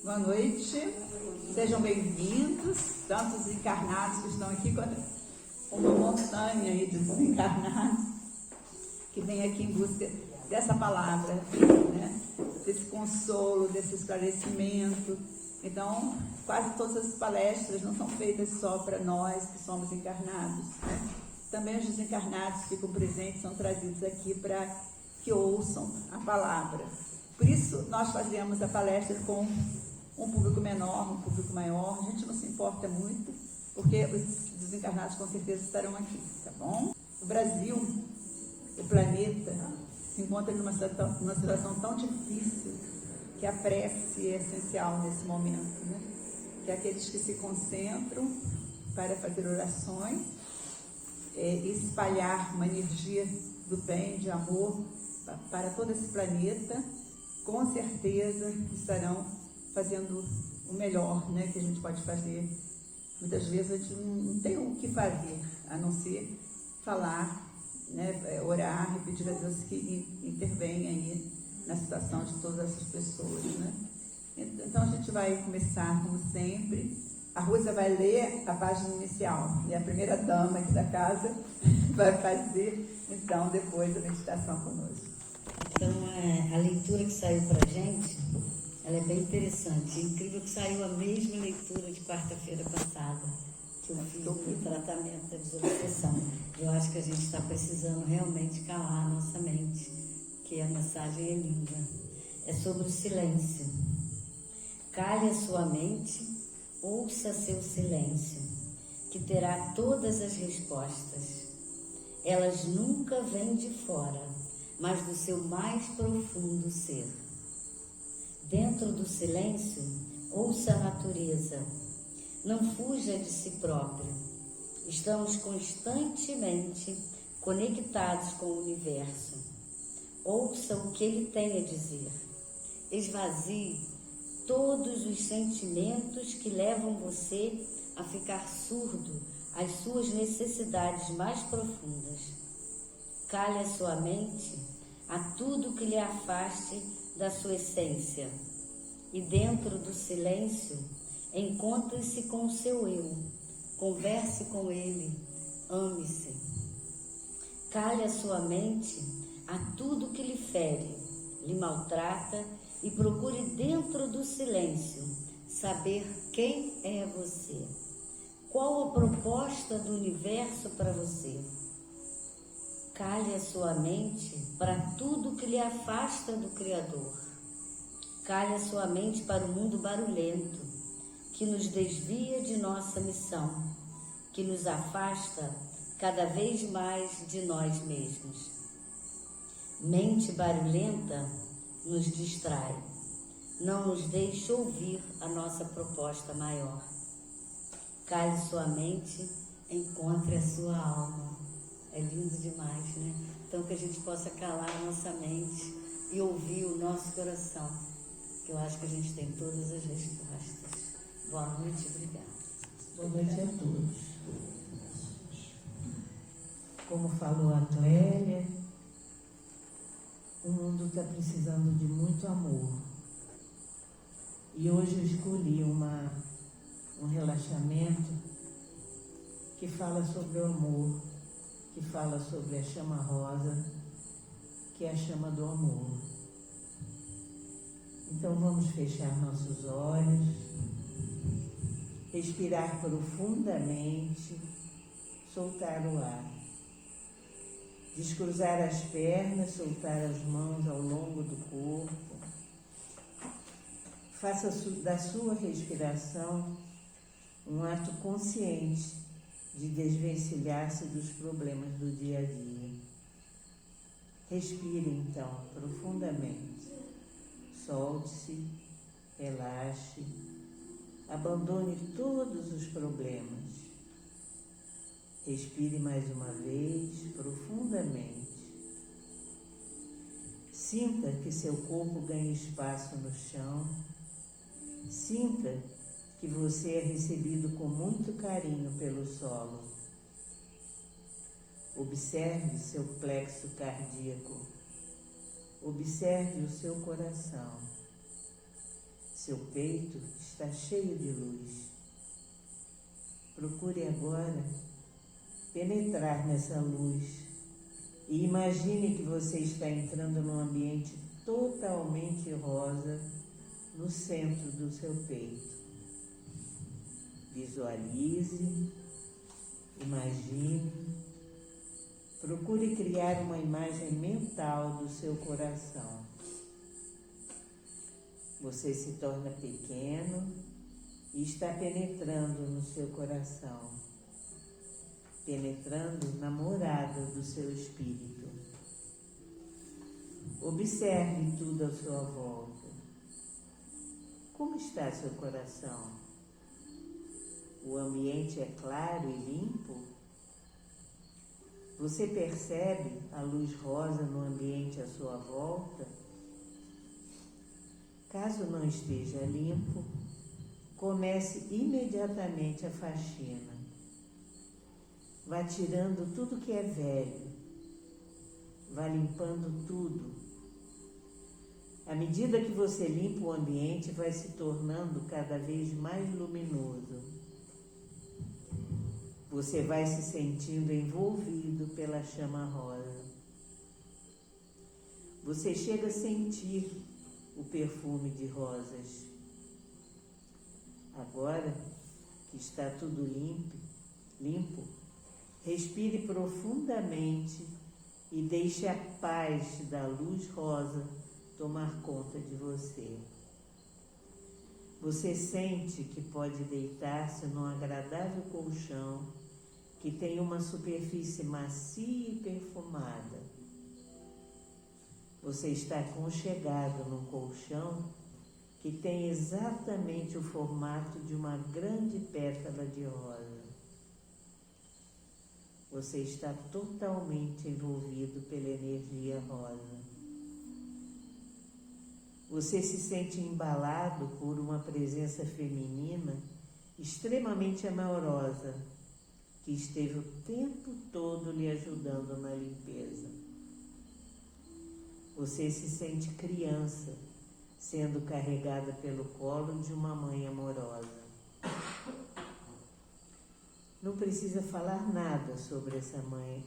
Boa noite, sejam bem-vindos, tanto os encarnados que estão aqui, quanto uma montanha aí de desencarnados que vem aqui em busca dessa palavra, né? Desse consolo, desse esclarecimento. Então, quase todas as palestras não são feitas só para nós que somos encarnados, né? Também os desencarnados ficam presentes, são trazidos aqui para que ouçam a palavra. Por isso, nós fazemos a palestra com um público menor, um público maior. A gente não se importa muito, porque os desencarnados com certeza estarão aqui, tá bom? O Brasil, o planeta, se encontra numa situação tão difícil que a prece é essencial nesse momento, né? Que aqueles que se concentram para fazer orações, espalhar uma energia do bem, de amor para todo esse planeta, com certeza estarão fazendo o melhor, né, que a gente pode fazer. Muitas vezes a gente não tem o que fazer, a não ser falar, né, orar e pedir a Deus que intervenha aí na situação de todas essas pessoas, né? Então a gente vai começar, como sempre. A Rússia vai ler a página inicial e a primeira dama aqui da casa vai fazer, então, depois a meditação conosco. Então, a leitura que saiu para a gente, ela é bem interessante. É incrível que saiu a mesma leitura de quarta-feira passada, que eu fiz no tratamento da desobsessão. Eu acho que a gente está precisando realmente calar a nossa mente, que a mensagem é linda. É sobre o silêncio. Cale a sua mente, ouça seu silêncio, que terá todas as respostas. Elas nunca vêm de fora, mas do seu mais profundo ser. Dentro do silêncio, ouça a natureza. Não fuja de si próprio. Estamos constantemente conectados com o universo. Ouça o que ele tem a dizer. Esvazie todos os sentimentos que levam você a ficar surdo às suas necessidades mais profundas. Cale a sua mente a tudo que lhe afaste da sua essência. E dentro do silêncio, encontre-se com o seu eu. Converse com ele. Ame-se. Cale a sua mente a tudo que lhe fere, lhe maltrata e procure dentro do silêncio saber quem é você. Qual a proposta do universo para você? Cale a sua mente para tudo que lhe afasta do Criador. Cale a sua mente para o mundo barulhento, que nos desvia de nossa missão, que nos afasta cada vez mais de nós mesmos. Mente barulhenta nos distrai, não nos deixa ouvir a nossa proposta maior. Cale sua mente, encontre a sua alma. É lindo demais, né? Então que a gente possa calar a nossa mente e ouvir o nosso coração, que eu acho que a gente tem todas as respostas. Boa noite, obrigada. Boa noite a todos. Como falou a Clélia, o mundo está precisando de muito amor. E hoje eu escolhi um relaxamento que fala sobre o amor, que fala sobre a chama rosa, que é a chama do amor. Então vamos fechar nossos olhos, respirar profundamente, soltar o ar. Descruzar as pernas, soltar as mãos ao longo do corpo. Faça da sua respiração um ato consciente de desvencilhar-se dos problemas do dia a dia. Respire então profundamente. Solte-se, relaxe, abandone todos os problemas. Respire mais uma vez, profundamente. Sinta que seu corpo ganha espaço no chão. Sinta que você é recebido com muito carinho pelo solo. Observe seu plexo cardíaco. Observe o seu coração. Seu peito está cheio de luz. Procure agora penetrar nessa luz e imagine que você está entrando num ambiente totalmente rosa no centro do seu peito. Visualize, imagine, procure criar uma imagem mental do seu coração. Você se torna pequeno e está penetrando no seu coração, penetrando na morada do seu espírito. Observe tudo à sua volta. Como está seu coração? O ambiente é claro e limpo? Você percebe a luz rosa no ambiente à sua volta? Caso não esteja limpo, comece imediatamente a faxina. Vá tirando tudo que é velho. Vá limpando tudo. À medida que você limpa o ambiente, vai se tornando cada vez mais luminoso. Você vai se sentindo envolvido pela chama rosa. Você chega a sentir o perfume de rosas. Agora que está tudo limpo, respire profundamente e deixe a paz da luz rosa tomar conta de você. Você sente que pode deitar-se num agradável colchão que tem uma superfície macia e perfumada. Você está aconchegado num colchão que tem exatamente o formato de uma grande pétala de rosa. Você está totalmente envolvido pela energia rosa. Você se sente embalado por uma presença feminina extremamente amorosa, que esteve o tempo todo lhe ajudando na limpeza. Você se sente criança, sendo carregada pelo colo de uma mãe amorosa. Não precisa falar nada sobre essa mãe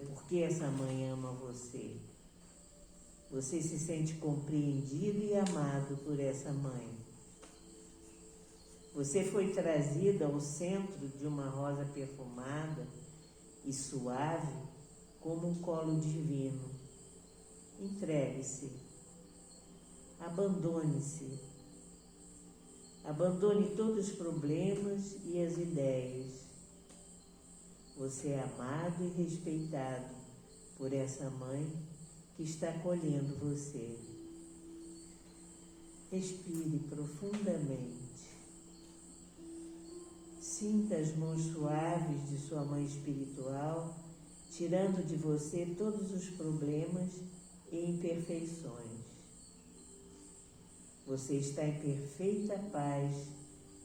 porque essa mãe ama você. Você se sente compreendido e amado por essa mãe. Você foi trazida ao centro de uma rosa perfumada e suave como um colo divino. Entregue-se. Abandone-se. Abandone todos os problemas e as ideias. Você é amado e respeitado por essa mãe que está acolhendo você. Respire profundamente. Sinta as mãos suaves de sua mãe espiritual, tirando de você todos os problemas e imperfeições. Você está em perfeita paz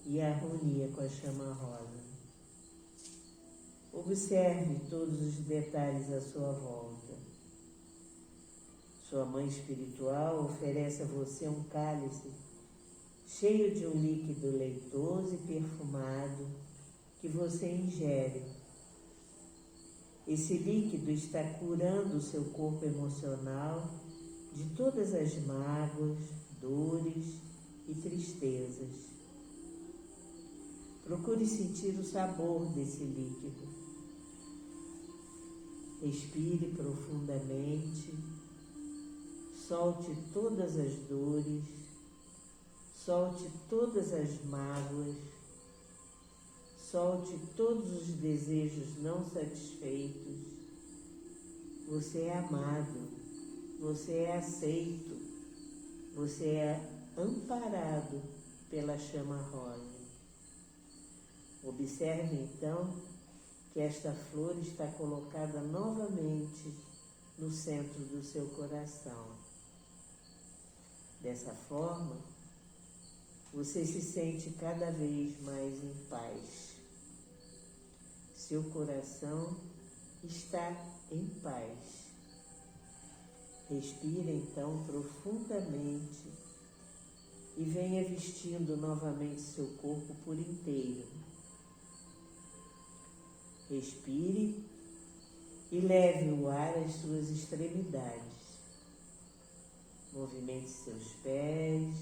e harmonia com a chama rosa. Observe todos os detalhes à sua volta. Sua mãe espiritual oferece a você um cálice cheio de um líquido leitoso e perfumado que você ingere. Esse líquido está curando o seu corpo emocional de todas as mágoas, dores e tristezas. Procure sentir o sabor desse líquido. Respire profundamente, solte todas as dores, solte todas as mágoas, solte todos os desejos não satisfeitos. Você é amado, você é aceito, você é amparado pela chama rosa. Observe então que esta flor está colocada novamente no centro do seu coração. Dessa forma, você se sente cada vez mais em paz. Seu coração está em paz. Respire então profundamente e venha vestindo novamente seu corpo por inteiro. Respire e leve o ar às suas extremidades. Movimente seus pés,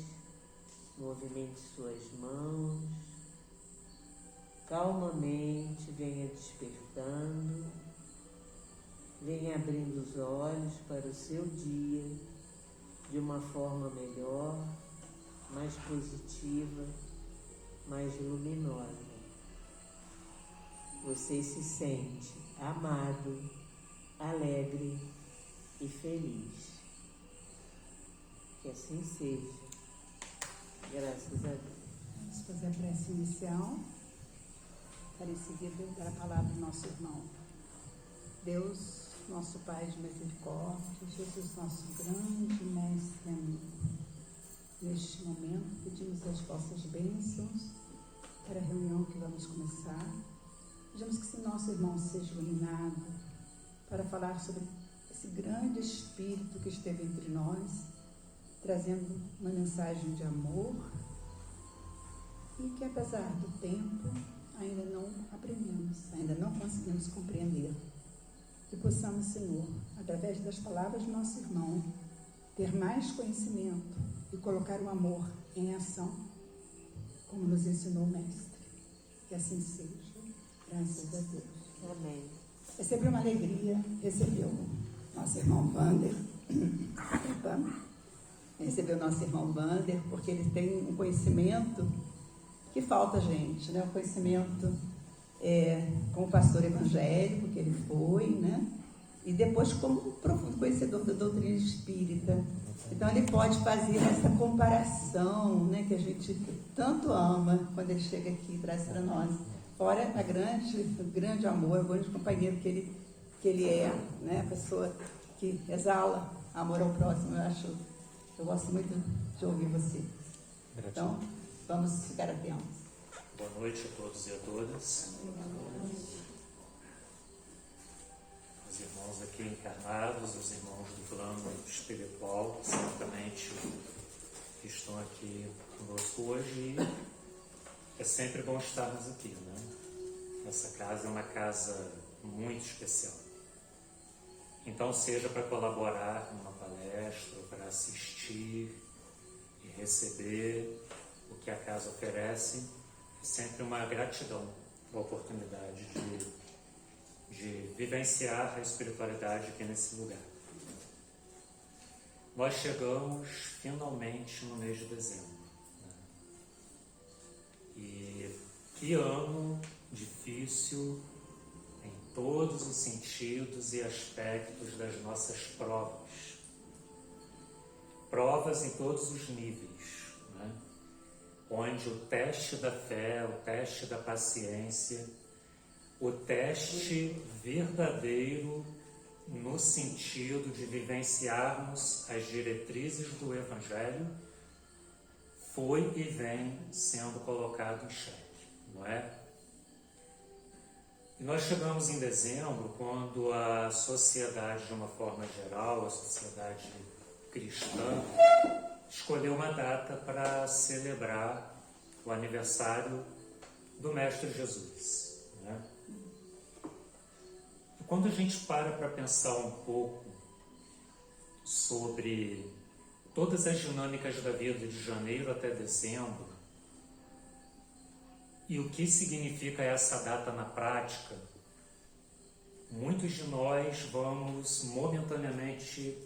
movimente suas mãos. Calmamente venha despertando, venha abrindo os olhos para o seu dia de uma forma melhor, mais positiva, mais luminosa. Você se sente amado, alegre e feliz. Que assim seja. Graças a Deus. Vamos fazer a prece inicial, para em seguida dar a palavra ao nosso irmão. Deus, nosso Pai de misericórdia, Jesus, nosso grande mestre e amigo. Neste momento, pedimos as vossas bênçãos para a reunião que vamos começar. Pedimos que esse nosso irmão seja iluminado para falar sobre esse grande Espírito que esteve entre nós, trazendo uma mensagem de amor e que, apesar do tempo, ainda não aprendemos, ainda não conseguimos compreender. Que possamos, Senhor, através das palavras do nosso irmão, ter mais conhecimento e colocar o amor em ação, como nos ensinou o Mestre. Que assim seja. Graças a Deus. Amém. É sempre uma alegria receber o nosso irmão Wander. Receber o nosso irmão Wander, porque ele tem um conhecimento que falta a gente, né? O conhecimento como pastor evangélico que ele foi, né? E depois como profundo conhecedor da doutrina espírita. Então ele pode fazer essa comparação, né, que a gente tanto ama quando ele chega aqui e traz para nós. Fora o grande amor, o grande companheiro que ele é, né? A pessoa que exala amor ao próximo. Eu gosto muito de ouvir você. Então, vamos ficar atentos. Boa noite a todos e a todas. Os irmãos aqui encarnados, os irmãos do plano espiritual, certamente que estão aqui conosco hoje. É sempre bom estarmos aqui, né? Essa casa é uma casa muito especial. Então, seja para colaborar numa palestra, ou para assistir e receber o que a casa oferece, é sempre uma gratidão a oportunidade de vivenciar a espiritualidade aqui nesse lugar. Nós chegamos finalmente no mês de dezembro. E que ano difícil em todos os sentidos e aspectos das nossas provas. Provas em todos os níveis, né? Onde o teste da fé, o teste da paciência, o teste verdadeiro no sentido de vivenciarmos as diretrizes do Evangelho foi e vem sendo colocado em xeque, não é? E nós chegamos em dezembro, quando a sociedade, de uma forma geral, a sociedade cristã, escolheu uma data para celebrar o aniversário do Mestre Jesus, né? E quando a gente para pensar um pouco sobre todas as dinâmicas da vida de janeiro até dezembro, e o que significa essa data na prática, muitos de nós vamos momentaneamente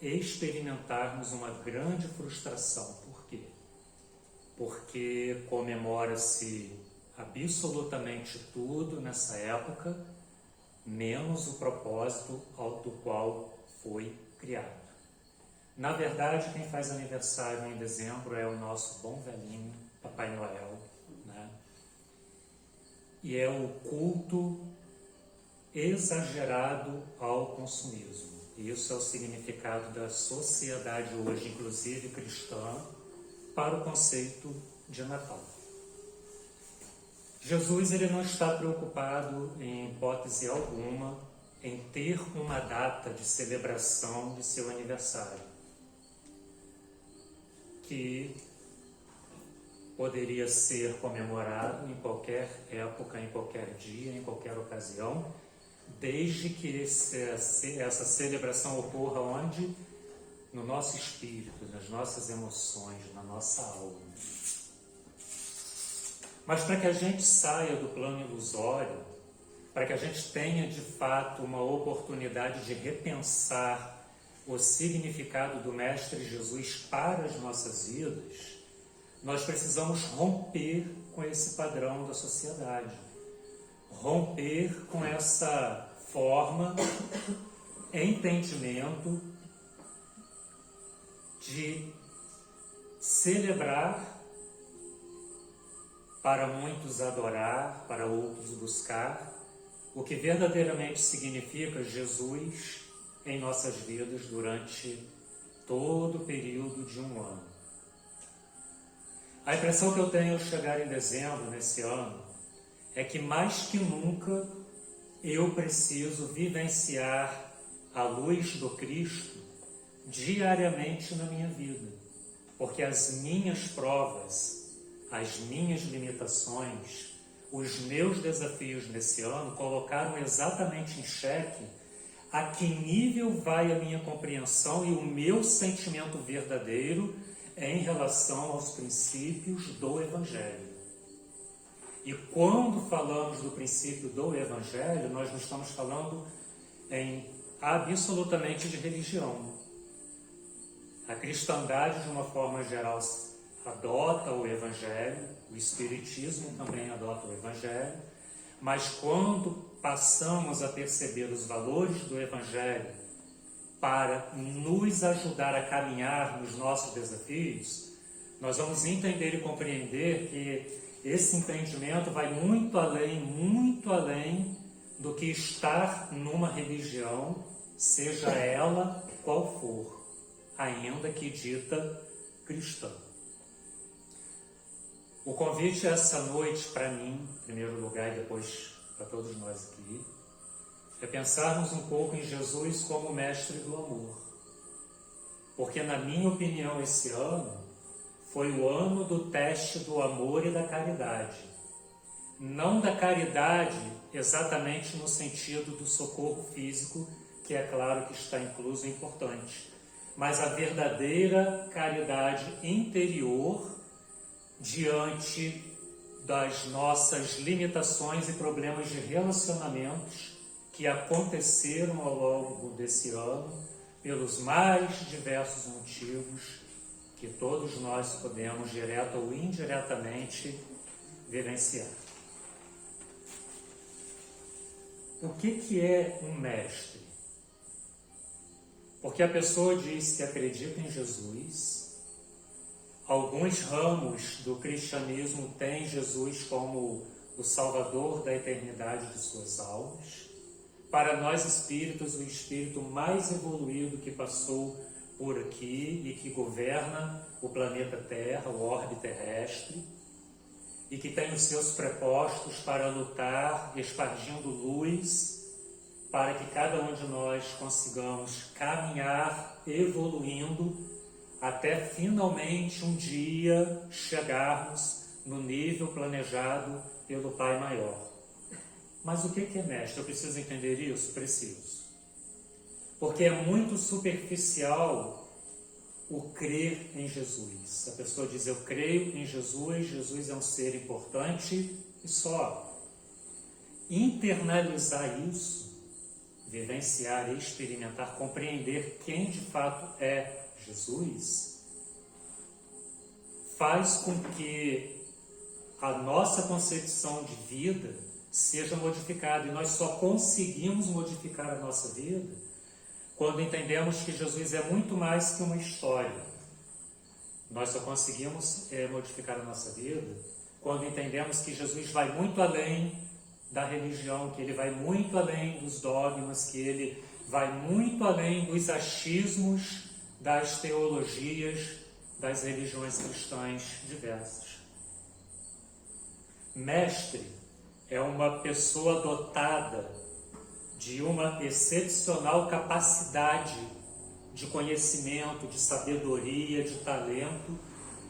experimentarmos uma grande frustração. Por quê? Porque comemora-se absolutamente tudo nessa época, menos o propósito do qual foi criado. Na verdade, quem faz aniversário em dezembro é o nosso bom velhinho, Papai Noel, né? E é o culto exagerado ao consumismo. Isso é o significado da sociedade hoje, inclusive cristã, para o conceito de Natal. Jesus, ele não está preocupado, em hipótese alguma, em ter uma data de celebração de seu aniversário que poderia ser comemorado em qualquer época, em qualquer dia, em qualquer ocasião, desde que essa celebração ocorra onde? No nosso espírito, nas nossas emoções, na nossa alma. Mas para que a gente saia do plano ilusório, para que a gente tenha de fato uma oportunidade de repensar o significado do Mestre Jesus para as nossas vidas, nós precisamos romper com esse padrão da sociedade, romper com essa forma, entendimento de celebrar, para muitos adorar, para outros buscar, o que verdadeiramente significa Jesus em nossas vidas durante todo o período de um ano. A impressão que eu tenho ao chegar em dezembro, nesse ano, é que mais que nunca eu preciso vivenciar a luz do Cristo diariamente na minha vida, porque as minhas provas, as minhas limitações, os meus desafios nesse ano colocaram exatamente em xeque a que nível vai a minha compreensão e o meu sentimento verdadeiro em relação aos princípios do Evangelho. E quando falamos do princípio do Evangelho, nós não estamos falando absolutamente de religião. A cristandade, de uma forma geral, adota o Evangelho, o Espiritismo também adota o Evangelho, mas quando passamos a perceber os valores do Evangelho para nos ajudar a caminhar nos nossos desafios, nós vamos entender e compreender que esse entendimento vai muito além do que estar numa religião, seja ela qual for, ainda que dita cristã. O convite essa noite para mim, em primeiro lugar, e depois para todos nós aqui, é pensarmos um pouco em Jesus como mestre do amor. Porque, na minha opinião, esse ano foi o ano do teste do amor e da caridade. Não da caridade exatamente no sentido do socorro físico, que é claro que está incluso e importante, mas a verdadeira caridade interior diante das nossas limitações e problemas de relacionamentos que aconteceram ao longo desse ano, pelos mais diversos motivos que todos nós podemos, direto ou indiretamente, vivenciar. O que é um mestre? Porque a pessoa diz que acredita em Jesus. Alguns ramos do cristianismo têm Jesus como o Salvador da eternidade de suas almas. Para nós espíritos, o espírito mais evoluído que passou por aqui e que governa o planeta Terra, o orbe terrestre, e que tem os seus prepostos para lutar, espargindo luz, para que cada um de nós consigamos caminhar, evoluindo, até finalmente um dia chegarmos no nível planejado pelo Pai Maior. Mas o que é mestre? Eu preciso entender isso? Preciso. Porque é muito superficial o crer em Jesus. A pessoa diz, eu creio em Jesus, Jesus é um ser importante e só. Internalizar isso, vivenciar, experimentar, compreender quem de fato é Jesus, faz com que a nossa concepção de vida seja modificada. E nós só conseguimos modificar a nossa vida quando entendemos que Jesus é muito mais que uma história. Nós só conseguimos modificar a nossa vida quando entendemos que Jesus vai muito além da religião, que ele vai muito além dos dogmas, que ele vai muito além dos achismos das teologias das religiões cristãs diversas. Mestre é uma pessoa dotada de uma excepcional capacidade de conhecimento, de sabedoria, de talento,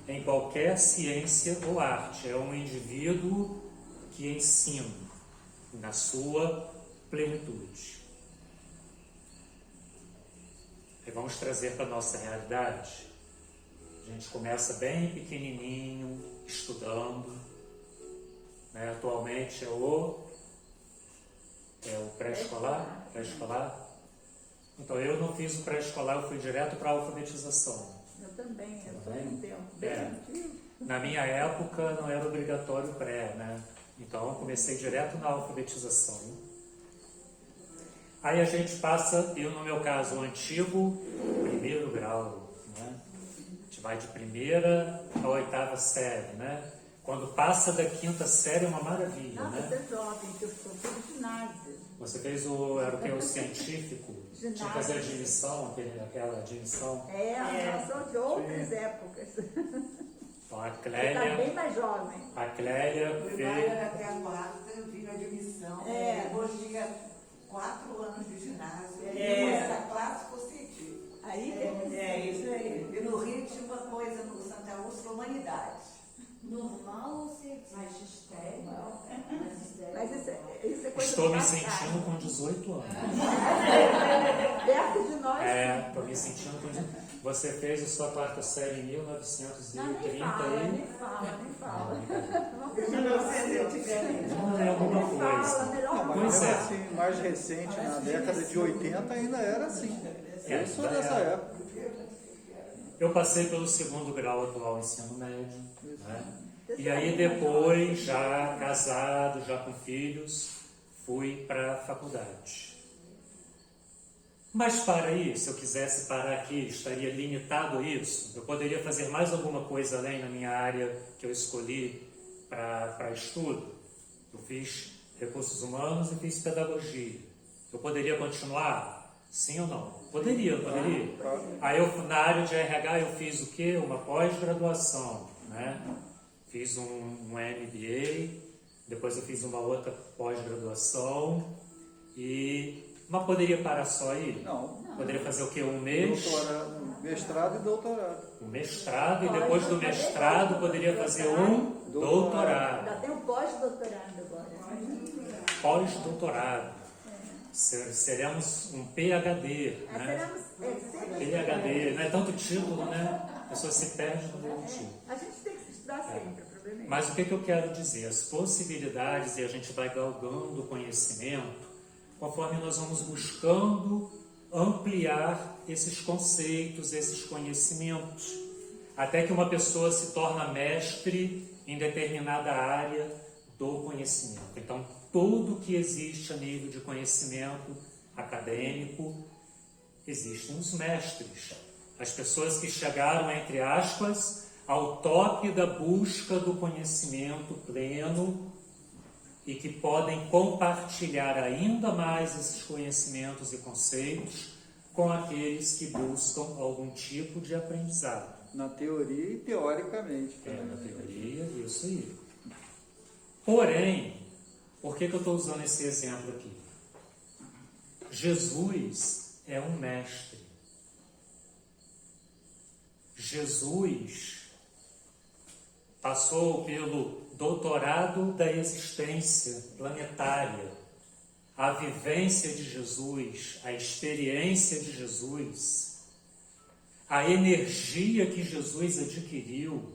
em qualquer ciência ou arte. É um indivíduo que ensina na sua plenitude. E vamos trazer para a nossa realidade. A gente começa bem pequenininho, estudando. Né? Atualmente é o pré-escolar. Então eu não fiz o pré-escolar, eu fui direto para a alfabetização. Eu também, eu sou um tempo bem antigo. Na minha época não era obrigatório pré, né? Então eu comecei direto na alfabetização. Aí a gente passa, eu no meu caso, o antigo primeiro grau, né? A gente vai de primeira a oitava série, né? Quando passa da quinta série é uma maravilha, Nossa, né? você é jovem, que eu sou tudo ginásio. Você fez era o que? O científico? Tinha que fazer admissão, aquela admissão. Nós somos de outras épocas. Então a Você está Clélia, bem mais jovem. a Clélia Primária fez... era até a quarta, eu fiz admissão. Depois tinha 4 anos de ginásio. Depois era clássico científico. Aí Isso aí. E no Rio tinha uma coisa no Santa Úrsula, humanidades. Normal ou científico? Magistério. Mas isso é coisa Estou do me passado. sentindo com 18 anos. Perto de nós. Estou me sentindo com 18 anos. Você fez a sua quarta série em 1930 Não, nem fala. Vamos deixar Não é alguma coisa. melhor Mas Pois é. assim, mais recente, na década de 80, ainda era assim. Eu sou ainda dessa era. época. Eu passei pelo segundo grau atual ensino médio, né? E aí depois, já casado, já com filhos, fui para a faculdade. Mas para isso, se eu quisesse parar aqui, estaria limitado a isso. Eu poderia fazer mais alguma coisa além na minha área que eu escolhi para estudo. Eu fiz recursos humanos e fiz pedagogia. Eu poderia continuar? Sim ou não? Poderia. Aí na área de RH eu fiz o quê? Uma pós-graduação, né? Fiz um MBA, depois eu fiz uma outra pós-graduação mas poderia parar só aí? Não. Poderia fazer o quê? Um mês? Mestrado e doutorado. Um mestrado, e depois do mestrado poderia fazer um doutorado. Ainda tem um pós-doutorado agora. Pós-doutorado. Seremos um PhD, né? PhD, não é tanto título, né? A pessoa se perde no mesmo título. A gente tem que estudar sempre, o problema é esse. Mas o que eu quero dizer? As possibilidades, e a gente vai galgando o conhecimento, conforme nós vamos buscando ampliar esses conceitos, esses conhecimentos, até que uma pessoa se torna mestre em determinada área do conhecimento. Então, tudo que existe a nível de conhecimento acadêmico, existem os mestres. As pessoas que chegaram, entre aspas, ao tope da busca do conhecimento pleno e que podem compartilhar ainda mais esses conhecimentos e conceitos com aqueles que buscam algum tipo de aprendizado. Na teoria e teoricamente. Na teoria, isso aí. Porém, por que eu estou usando esse exemplo aqui? Jesus é um mestre. Jesus passou pelo doutorado da existência planetária, a vivência de Jesus, a experiência de Jesus, a energia que Jesus adquiriu,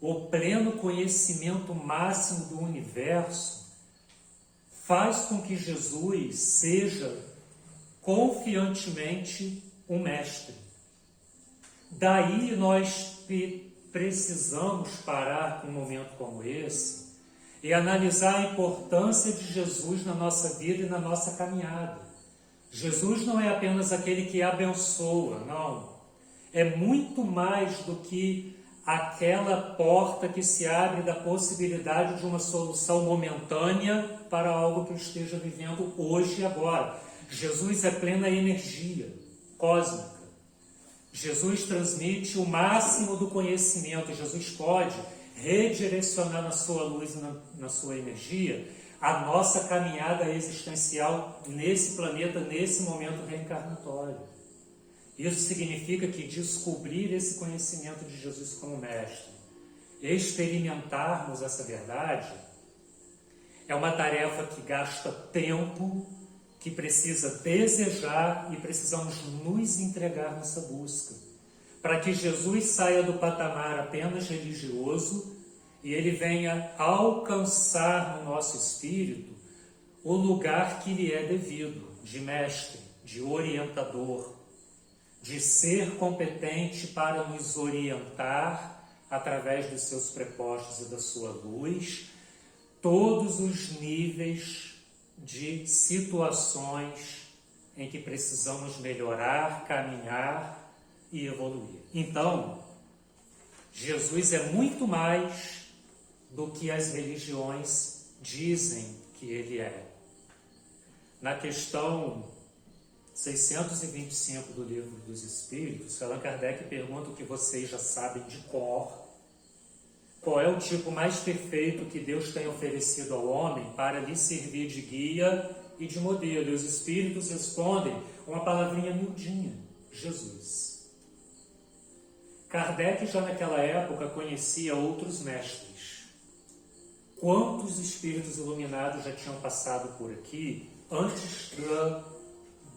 o pleno conhecimento máximo do universo, faz com que Jesus seja confiantemente um mestre. Daí nós precisamos parar com um momento como esse e analisar a importância de Jesus na nossa vida e na nossa caminhada. Jesus não é apenas aquele que abençoa, não. É muito mais do que aquela porta que se abre da possibilidade de uma solução momentânea para algo que eu esteja vivendo hoje e agora. Jesus é plena energia cósmica. Jesus transmite o máximo do conhecimento. Jesus pode redirecionar na sua luz e na sua energia a nossa caminhada existencial nesse planeta, nesse momento reencarnatório. Isso significa que descobrir esse conhecimento de Jesus como mestre, experimentarmos essa verdade, é uma tarefa que gasta tempo, que precisa desejar e precisamos nos entregar nessa busca, para que Jesus saia do patamar apenas religioso e ele venha alcançar no nosso espírito o lugar que lhe é devido, de mestre, de orientador, de ser competente para nos orientar através dos seus prepostos e da sua luz, todos os níveis de situações em que precisamos melhorar, caminhar e evoluir. Então, Jesus é muito mais do que as religiões dizem que ele é. Na questão 625 do Livro dos Espíritos, Allan Kardec pergunta o que vocês já sabem de cor: qual é o tipo mais perfeito que Deus tem oferecido ao homem para lhe servir de guia e de modelo? E os Espíritos respondem uma palavrinha miudinha: Jesus. Kardec já naquela época conhecia outros mestres. Quantos espíritos iluminados já tinham passado por aqui antes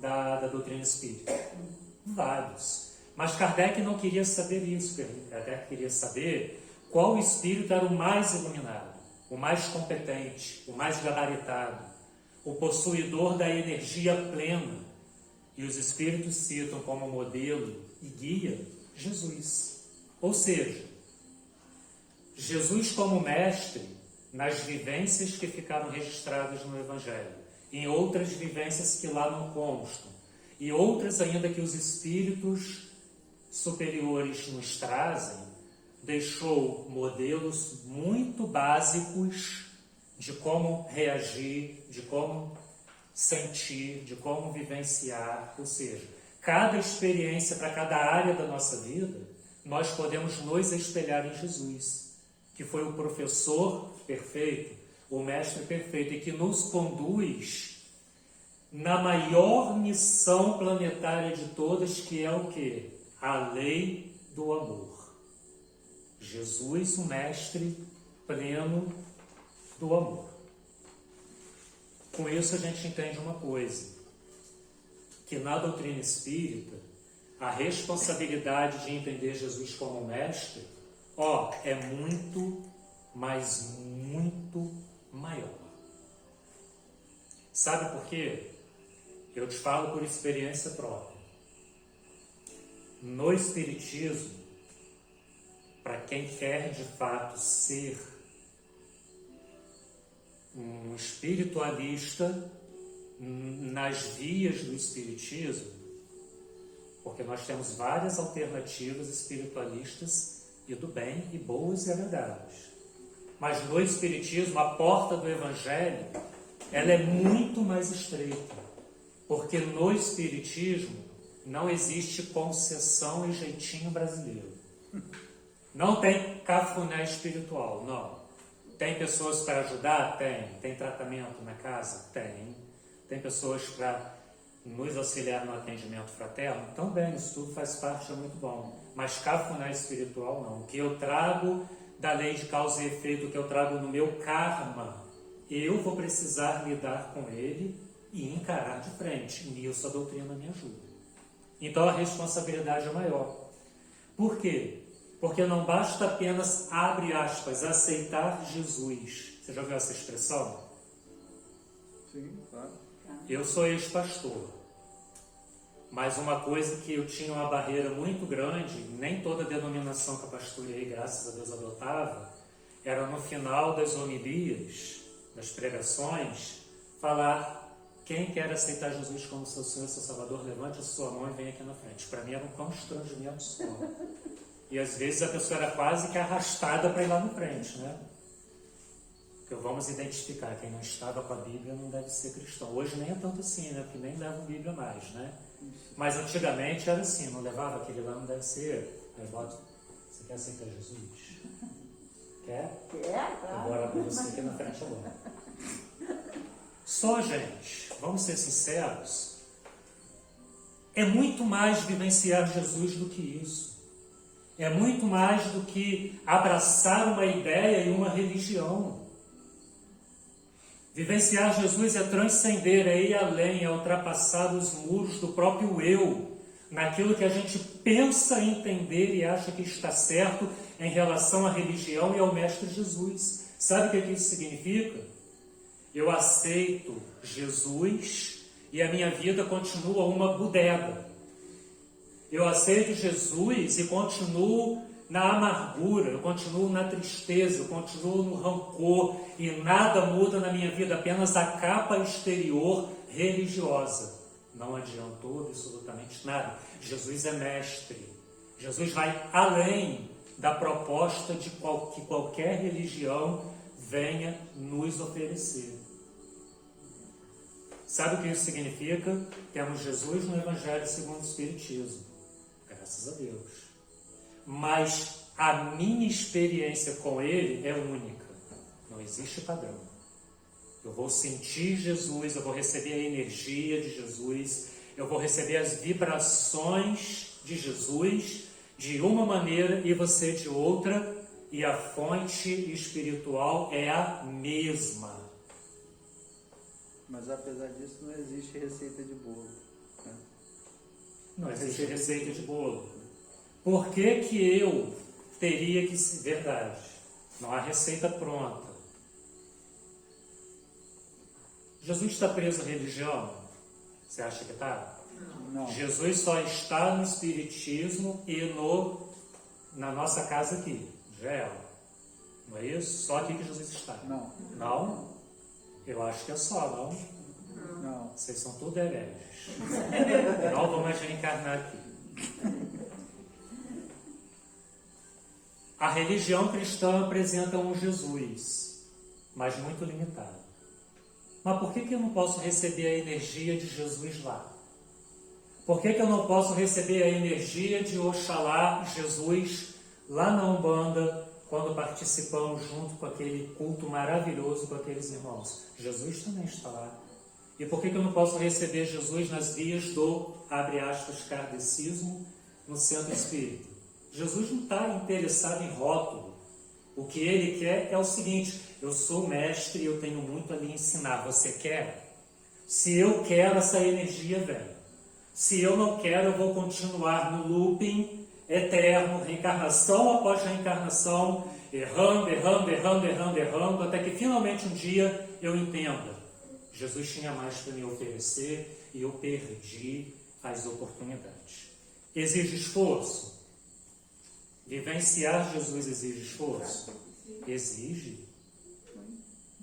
da doutrina espírita? Vários. Mas Kardec não queria saber isso. Kardec queria saber qual espírito era o mais iluminado, o mais competente, o mais gabaritado, o possuidor da energia plena. E os espíritos citam como modelo e guia Jesus. Ou seja, Jesus como mestre nas vivências que ficaram registradas no Evangelho, em outras vivências que lá não constam, e outras ainda que os espíritos superiores nos trazem, deixou modelos muito básicos de como reagir, de como sentir, de como vivenciar. Ou seja, cada experiência para cada área da nossa vida, nós podemos nos espelhar em Jesus, que foi o professor perfeito, o mestre perfeito, e que nos conduz na maior missão planetária de todas, que é o quê? A lei do amor. Jesus, o mestre pleno do amor. Com isso a gente entende uma coisa, que na doutrina espírita, a responsabilidade de entender Jesus como mestre, é muito, mas muito maior. Sabe por quê? Eu te falo por experiência própria. No Espiritismo, para quem quer de fato ser um espiritualista nas vias do Espiritismo, porque nós temos várias alternativas espiritualistas e do bem, e boas e agradáveis. Mas no Espiritismo, a porta do Evangelho, ela é muito mais estreita, porque no Espiritismo não existe concessão e jeitinho brasileiro. Não tem cafuné espiritual, não. Tem pessoas para ajudar? Tem. Tem tratamento na casa? Tem. Tem pessoas para nos auxiliar no atendimento fraterno? Também, isso tudo faz parte, é muito bom. Mas cafuné espiritual, não. O que eu trago da lei de causa e efeito, o que eu trago no meu karma, eu vou precisar lidar com ele e encarar de frente. Nisso a doutrina me ajuda. Então a responsabilidade é maior. Por quê? Porque não basta apenas, abre aspas, aceitar Jesus. Você já ouviu essa expressão? Sim, claro. Eu sou ex-pastor, mas uma coisa que eu tinha uma barreira muito grande, nem toda denominação que a pastoreei, graças a Deus, adotava, era no final das homilias, das pregações, falar: quem quer aceitar Jesus como seu Senhor e seu Salvador, levante a sua mão e venha aqui na frente. Para mim era um constrangimento só. E às vezes a pessoa era quase que arrastada para ir lá na frente, né? Porque vamos identificar, quem não estava com a Bíblia não deve ser cristão. Hoje nem é tanto assim, né? Porque nem levam Bíblia mais, né? Mas antigamente era assim, não levava aquele lá, não deve ser. Aí bota: você quer aceitar Jesus? Quer? Quer, claro. Agora com você aqui na frente agora. Só, gente, vamos ser sinceros, é muito mais vivenciar Jesus do que isso. É muito mais do que abraçar uma ideia e uma religião. Vivenciar Jesus é transcender, é ir além, é ultrapassar os muros do próprio eu, naquilo que a gente pensa entender e acha que está certo em relação à religião e ao Mestre Jesus. Sabe o que isso significa? Eu aceito Jesus e a minha vida continua uma bodega. Eu aceito Jesus e continuo na amargura, eu continuo na tristeza, eu continuo no rancor e nada muda na minha vida, apenas a capa exterior religiosa. Não adiantou absolutamente nada. Jesus é mestre. Jesus vai além da proposta de que qualquer religião venha nos oferecer. Sabe o que isso significa? Temos Jesus no Evangelho segundo o Espiritismo. Graças a Deus. Mas a minha experiência com Ele é única. Não existe padrão. Eu vou sentir Jesus, eu vou receber a energia de Jesus, eu vou receber as vibrações de Jesus de uma maneira e você de outra, e a fonte espiritual é a mesma. Mas apesar disso, não existe receita de bolo. Né? Não existe receita de bolo. Por que que eu teria que ser verdade? Não há receita pronta. Jesus está preso à religião? Você acha que está? Não. Jesus só está no Espiritismo e na nossa casa aqui, Gela. Não é isso? Só aqui que Jesus está. Não. Não? Eu acho que é só, não? Não. Vocês são tudo hereges. Não vou mais reencarnar aqui. A religião cristã apresenta um Jesus, mas muito limitado. Mas por que eu não posso receber a energia de Jesus lá? Por que eu não posso receber a energia de Oxalá, Jesus, lá na Umbanda, quando participamos junto com aquele culto maravilhoso com aqueles irmãos? Jesus também está lá. E por que eu não posso receber Jesus nas vias do, abre aspas, kardecismo, no centro espírita? Jesus não está interessado em rótulo. O que ele quer é o seguinte: eu sou mestre e eu tenho muito a lhe ensinar. Você quer? Se eu quero, essa energia vem. Se eu não quero, eu vou continuar no looping eterno, reencarnação após reencarnação, errando, até que finalmente um dia eu entenda. Jesus tinha mais para me oferecer e eu perdi as oportunidades. Exige esforço? Vivenciar Jesus exige esforço? Exige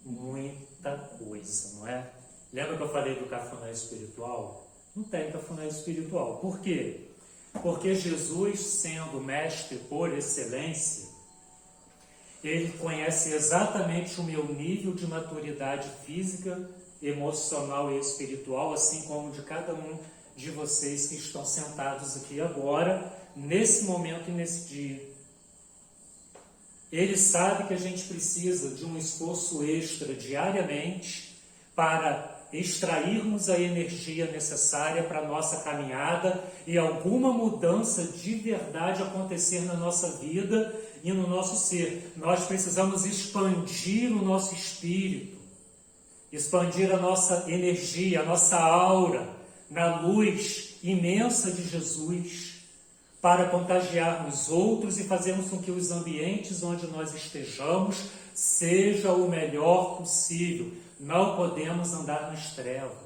muita coisa, não é? Lembra que eu falei do cafuné espiritual? Não tem cafuné espiritual. Por quê? Porque Jesus, sendo mestre por excelência, ele conhece exatamente o meu nível de maturidade física, emocional e espiritual, assim como de cada um de vocês que estão sentados aqui agora, nesse momento e nesse dia. Ele sabe que a gente precisa de um esforço extra diariamente para extrairmos a energia necessária para a nossa caminhada e alguma mudança de verdade acontecer na nossa vida e no nosso ser. Nós precisamos expandir o nosso espírito, expandir a nossa energia, a nossa aura na luz imensa de Jesus, para contagiarmos outros e fazermos com que os ambientes onde nós estejamos seja o melhor possível. Não podemos andar nas trevas.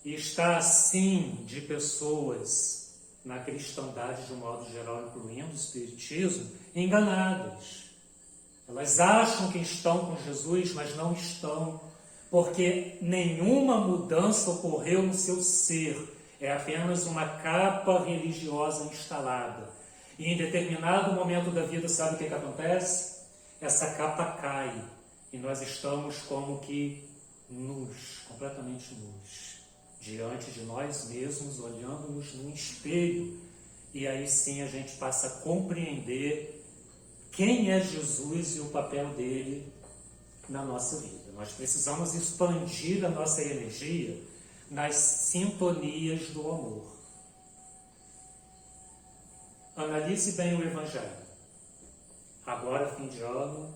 E está assim de pessoas na cristandade de um modo geral, incluindo o espiritismo, enganadas. Elas acham que estão com Jesus, mas não estão, porque nenhuma mudança ocorreu no seu ser. É apenas uma capa religiosa instalada. E em determinado momento da vida, sabe o que acontece? Essa capa cai e nós estamos como que nus, completamente nus, diante de nós mesmos, olhando-nos num espelho. E aí sim a gente passa a compreender quem é Jesus e o papel dele na nossa vida. Nós precisamos expandir a nossa energia nas sintonias do amor. Analise bem o Evangelho. Agora, fim de ano,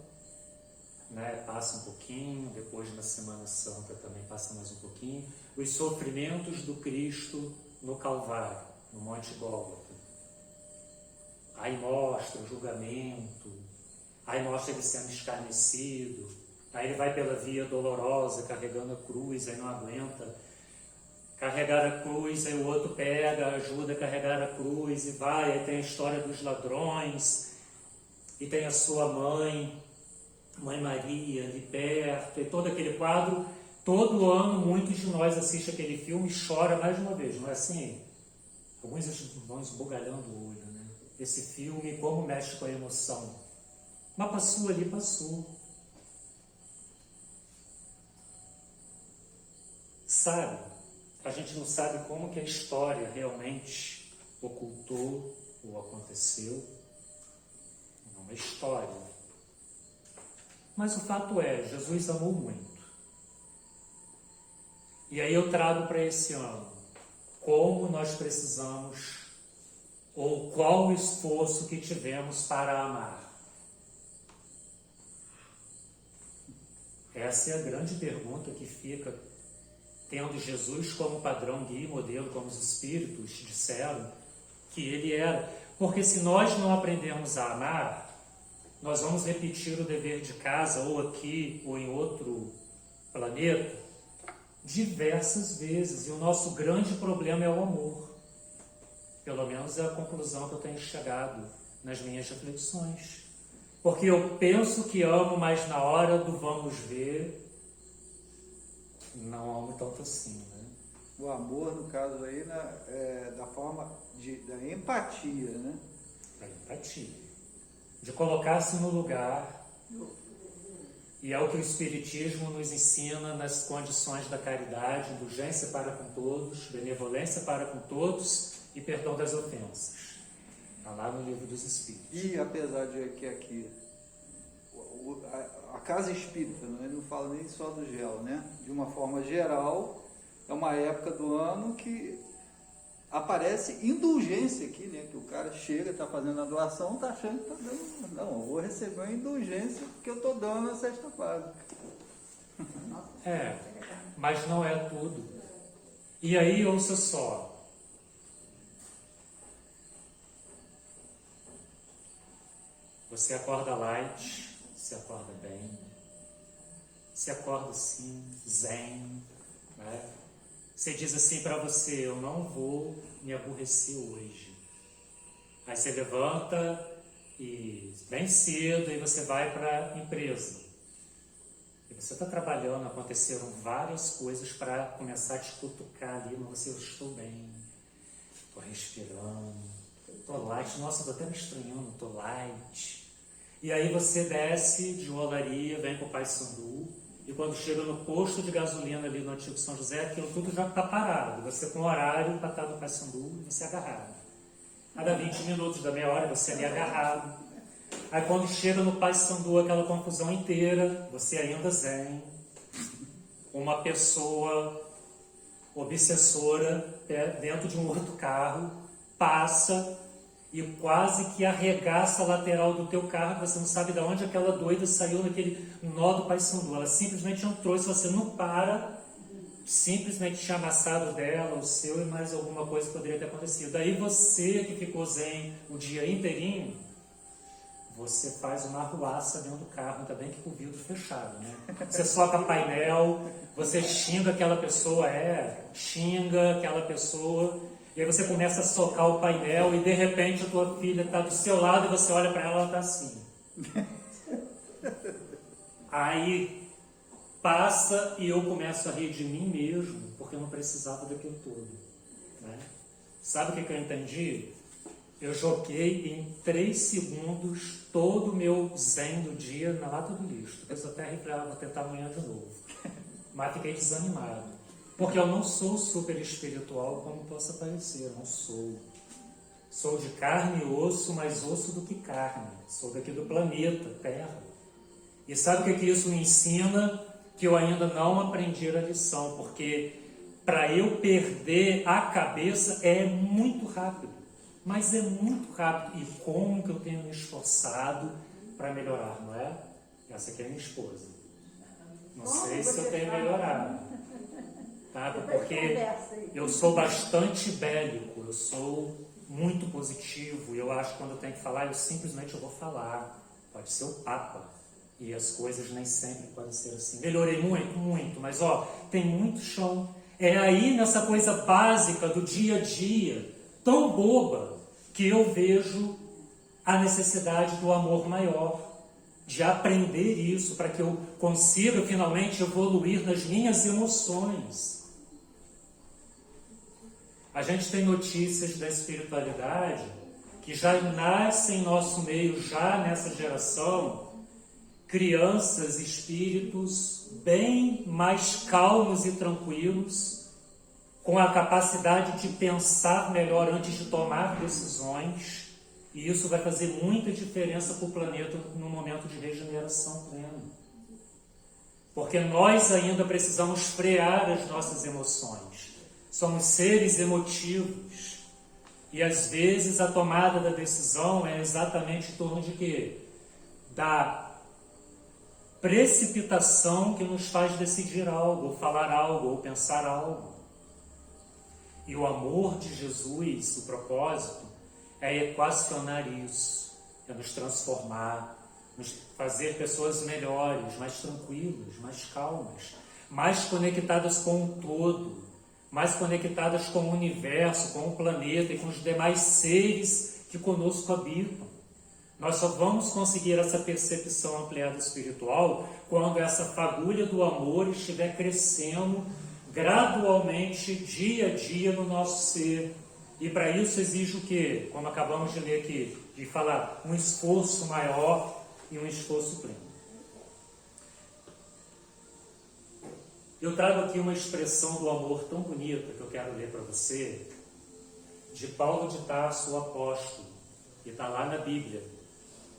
né, passa um pouquinho, depois na Semana Santa também passa mais um pouquinho. Os sofrimentos do Cristo no Calvário, no Monte Gólgota. Aí mostra o julgamento, aí mostra ele sendo escarnecido, aí ele vai pela via dolorosa carregando a cruz, aí não aguenta carregar a cruz, aí o outro pega, ajuda a carregar a cruz e vai, aí tem a história dos ladrões, e tem a sua mãe, Mãe Maria, ali perto, e todo aquele quadro. Todo ano muitos de nós assistem aquele filme e choram mais de uma vez, não é assim? Alguns vão esbugalhando o olho, né? Esse filme, como mexe com a emoção. Mas passou ali, passou. Sabe? A gente não sabe como que a história realmente ocultou ou aconteceu. É uma história. Mas o fato é, Jesus amou muito. E aí eu trago para esse ano como nós precisamos, ou qual o esforço que tivemos para amar. Essa é a grande pergunta que fica, tendo Jesus como padrão, guia e modelo, como os Espíritos disseram que ele era. Porque se nós não aprendermos a amar, nós vamos repetir o dever de casa, ou aqui, ou em outro planeta, diversas vezes. E o nosso grande problema é o amor. Pelo menos é a conclusão que eu tenho chegado nas minhas reflexões. Porque eu penso que amo, mas na hora do vamos ver, não amo tanto assim, né? O amor, no caso aí, da forma da empatia, né? Da empatia. De colocar-se no lugar. E é o que o Espiritismo nos ensina nas condições da caridade: indulgência para com todos, benevolência para com todos e perdão das ofensas. Está lá no Livro dos Espíritos. E apesar de que aqui a casa espírita, né, não fala nem só do GEL, né? De uma forma geral, é uma época do ano que aparece indulgência aqui, né? Que o cara chega, está fazendo a doação, está achando que está dando. Não, eu vou receber uma indulgência porque eu estou dando a cesta básica. Mas não é tudo. E aí, ouça só. Você acorda light, você acorda bem, você acorda assim, zen, né? Você diz assim para você: eu não vou me aborrecer hoje. Aí você levanta e bem cedo, aí você vai para a empresa. E você está trabalhando, aconteceram várias coisas para começar a te cutucar ali, mas eu estou bem, estou respirando, estou light, nossa, estou até me estranhando, estou light. E aí você desce de Olaria, vem para o Paissandu, e quando chega no posto de gasolina ali no Antigo São José, aquilo tudo já está parado. Você com horário para estar no Paissandu e você agarrado. Cada 20 minutos, da meia hora, você ali agarrado. Aí quando chega no Paissandu, aquela confusão inteira, você ainda zen. Uma pessoa obsessora dentro de um outro carro passa e quase que arregaça a lateral do teu carro, você não sabe de onde aquela doida saiu naquele nó do Paissandu. Ela simplesmente entrou, e se você não para, simplesmente tinha amassado dela, o seu, e mais alguma coisa poderia ter acontecido. Aí você que ficou zen o dia inteirinho, você faz uma arruaça dentro do carro, ainda bem que com o vidro fechado, né? Você soca painel, você xinga aquela pessoa, xinga aquela pessoa. E aí você começa a socar o painel e de repente a tua filha está do seu lado e você olha para ela, ela está assim. Aí passa e eu começo a rir de mim mesmo, porque eu não precisava daquilo tudo, né? Sabe o que eu entendi? Eu joguei em 3 segundos todo o meu zen do dia na lata do lixo. Depois eu até arrepiava, vou tentar amanhã de novo. Mas fiquei desanimado. Porque eu não sou super espiritual como possa parecer, eu não sou. Sou de carne e osso, mais osso do que carne. Sou daqui do planeta, Terra. E sabe o que isso me ensina? Que eu ainda não aprendi a lição, porque para eu perder a cabeça é muito rápido, mas é muito rápido. E como que eu tenho me esforçado para melhorar, não é? Essa aqui é minha esposa. Não sei se eu tenho melhorado, tá? Porque eu sou bastante bélico, eu sou muito positivo, e eu acho que quando eu tenho que falar, eu simplesmente vou falar. Pode ser o Papa, e as coisas nem sempre podem ser assim. Melhorei muito, muito, mas tem muito chão. É aí nessa coisa básica do dia a dia, tão boba, que eu vejo a necessidade do amor maior, de aprender isso para que eu consiga finalmente evoluir nas minhas emoções. A gente tem notícias da espiritualidade que já nascem em nosso meio, já nessa geração, crianças, espíritos bem mais calmos e tranquilos, com a capacidade de pensar melhor antes de tomar decisões, e isso vai fazer muita diferença para o planeta no momento de regeneração plena. Porque nós ainda precisamos frear as nossas emoções. Somos seres emotivos. E às vezes a tomada da decisão é exatamente em torno de quê? Da precipitação que nos faz decidir algo, ou falar algo, ou pensar algo. E o amor de Jesus, o propósito, é equacionar isso, é nos transformar, nos fazer pessoas melhores, mais tranquilas, mais calmas, mais conectadas com o todo, mais conectadas com o universo, com o planeta e com os demais seres que conosco habitam. Nós só vamos conseguir essa percepção ampliada espiritual quando essa fagulha do amor estiver crescendo gradualmente, dia a dia, no nosso ser. E para isso exige o quê? Como acabamos de ler aqui, de falar, um esforço maior e um esforço pleno. Eu trago aqui uma expressão do amor tão bonita que eu quero ler para você, de Paulo de Tarso, o apóstolo, e está lá na Bíblia,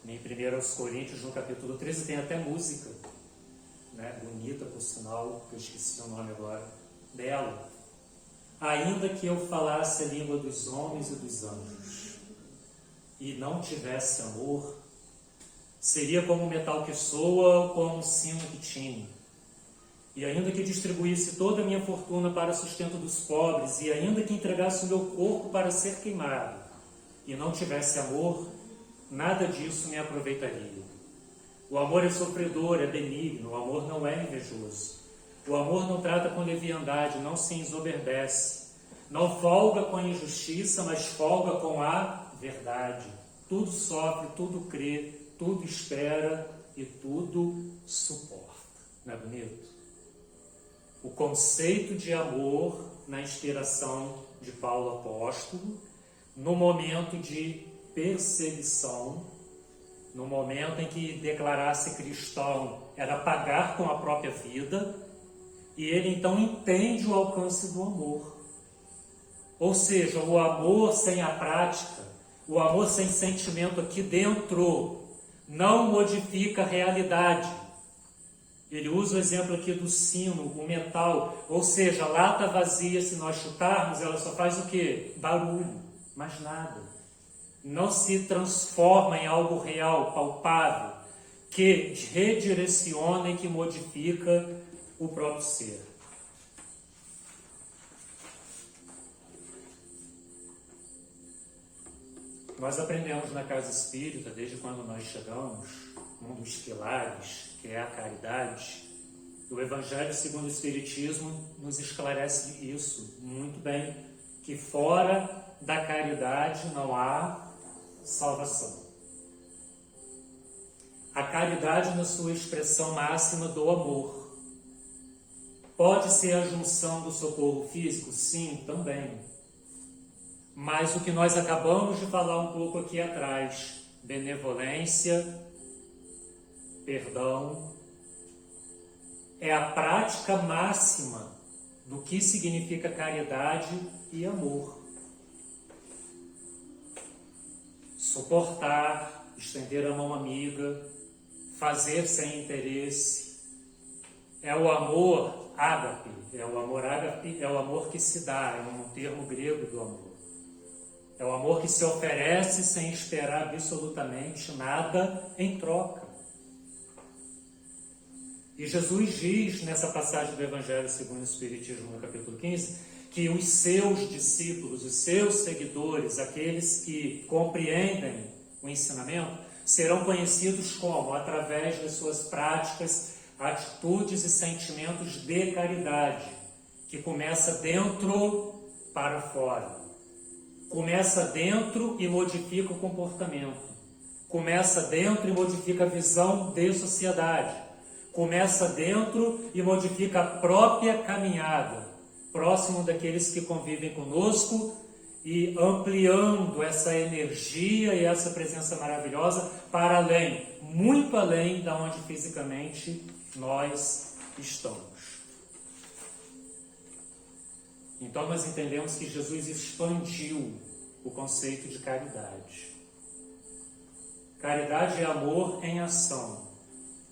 em 1 Coríntios, no capítulo 13, tem até música, né? Bonita, por sinal, que eu esqueci o nome agora, dela. Ainda que eu falasse a língua dos homens e dos anjos, e não tivesse amor, seria como um metal que soa ou como um sino que tine. E ainda que distribuísse toda a minha fortuna para sustento dos pobres, e ainda que entregasse o meu corpo para ser queimado, e não tivesse amor, nada disso me aproveitaria. O amor é sofredor, é benigno, o amor não é invejoso. O amor não trata com leviandade, não se ensoberbece, não folga com a injustiça, mas folga com a verdade. Tudo sofre, tudo crê, tudo espera e tudo suporta. Não é bonito? O conceito de amor na inspiração de Paulo apóstolo, no momento de perseguição, no momento em que declarar-se cristão era pagar com a própria vida, e ele então entende o alcance do amor. Ou seja, o amor sem a prática, o amor sem sentimento aqui dentro, não modifica a realidade. Ele usa o exemplo aqui do sino, o metal, ou seja, a lata vazia, se nós chutarmos, ela só faz o quê? Barulho, mais nada. Não se transforma em algo real, palpável, que redireciona e que modifica o próprio ser. Nós aprendemos na casa espírita, desde quando nós chegamos, um dos pilares, que é a caridade. O Evangelho segundo o Espiritismo nos esclarece isso muito bem, que fora da caridade não há salvação. A caridade na sua expressão máxima do amor. Pode ser a junção do socorro físico? Sim, também. Mas o que nós acabamos de falar um pouco aqui atrás, benevolência, perdão, é a prática máxima do que significa caridade e amor. Suportar, estender a mão amiga, fazer sem interesse. É o amor ágape, é o amor ágape, é o amor que se dá, é um termo grego do amor. É o amor que se oferece sem esperar absolutamente nada em troca. E Jesus diz nessa passagem do Evangelho segundo o Espiritismo, no capítulo 15, que os seus discípulos, os seus seguidores, aqueles que compreendem o ensinamento, serão conhecidos como? Através das suas práticas, atitudes e sentimentos de caridade, que começa dentro para fora. Começa dentro e modifica o comportamento. Começa dentro e modifica a visão de sociedade. Começa dentro e modifica a própria caminhada, próximo daqueles que convivem conosco e ampliando essa energia e essa presença maravilhosa para além, muito além da onde fisicamente nós estamos. Então nós entendemos que Jesus expandiu o conceito de caridade. Caridade é amor em ação.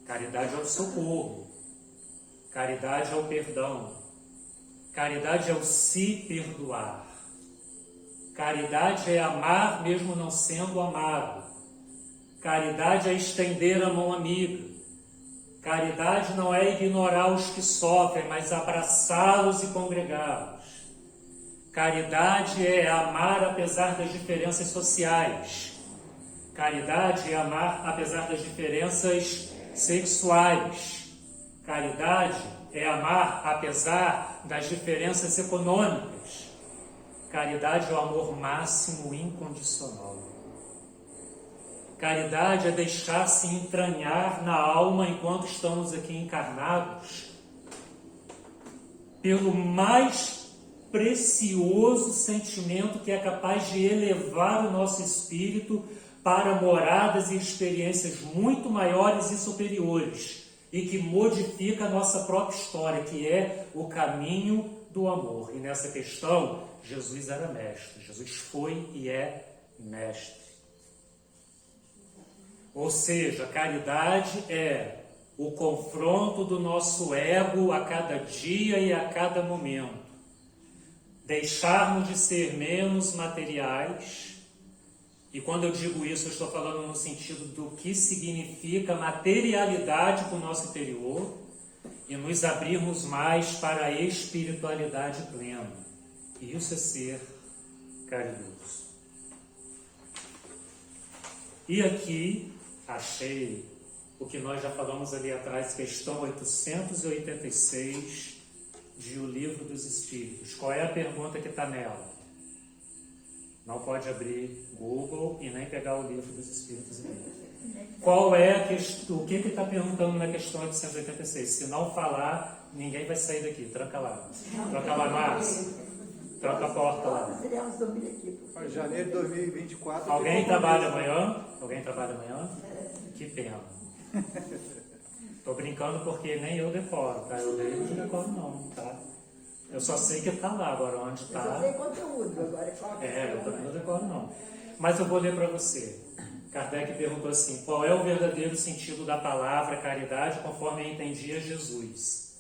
Caridade é o socorro. Caridade é o perdão. Caridade é o se perdoar. Caridade é amar mesmo não sendo amado. Caridade é estender a mão amiga. Caridade não é ignorar os que sofrem, mas abraçá-los e congregá-los. Caridade é amar apesar das diferenças sociais. Caridade é amar apesar das diferenças sexuais. Caridade é amar apesar das diferenças econômicas. Caridade é o amor máximo incondicional. Caridade é deixar-se entranhar na alma enquanto estamos aqui encarnados pelo mais precioso sentimento que é capaz de elevar o nosso espírito para moradas e experiências muito maiores e superiores e que modifica a nossa própria história, que é o caminho do amor. E nessa questão, Jesus era mestre. Jesus foi e é mestre. Ou seja, caridade é o confronto do nosso ego a cada dia e a cada momento. Deixarmos de ser menos materiais. E quando eu digo isso, eu estou falando no sentido do que significa materialidade para o nosso interior e nos abrirmos mais para a espiritualidade plena. E isso é ser caridoso. E aqui achei o que nós já falamos ali atrás, questão 886 de O Livro dos Espíritos. Qual é a pergunta que está nela? Não pode abrir Google e nem pegar o Livro dos Espíritos e ler. Qual é a questão? O que está perguntando na questão 886? Se não falar, ninguém vai sair daqui. Tranca lá. Tranca lá, Márcio. Tranca a porta lá. Janeiro de 2024. Alguém trabalha amanhã? Alguém trabalha amanhã? Que pena. Estou brincando porque nem eu decoro, tá? Eu leio e não decoro não, tá? Eu só sei que está lá, agora onde está. Eu só sei conteúdo, agora eu também não decoro não. Mas eu vou ler para você. Kardec perguntou assim: qual é o verdadeiro sentido da palavra caridade conforme entendia Jesus?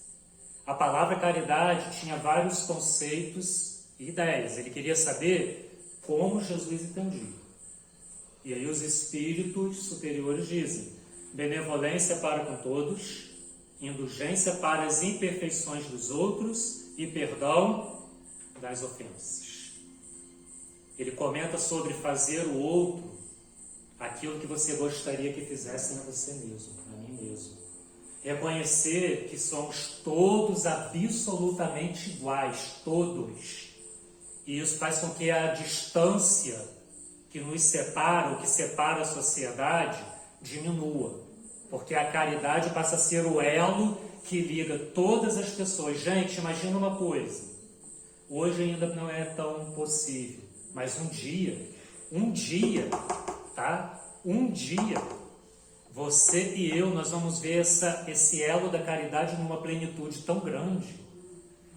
A palavra caridade tinha vários conceitos e ideias. Ele queria saber como Jesus entendia. E aí os espíritos superiores dizem: benevolência para com todos, indulgência para as imperfeições dos outros e perdão das ofensas. Ele comenta sobre fazer o outro aquilo que você gostaria que fizessem a você mesmo, a mim mesmo. Reconhecer que somos todos absolutamente iguais, todos. E isso faz com que a distância que nos separa, o que separa a sociedade, diminua. Porque a caridade passa a ser o elo que liga todas as pessoas. Gente, imagina uma coisa. Hoje ainda não é tão possível, mas um dia, tá? Um dia, você e eu, nós vamos ver esse elo da caridade numa plenitude tão grande,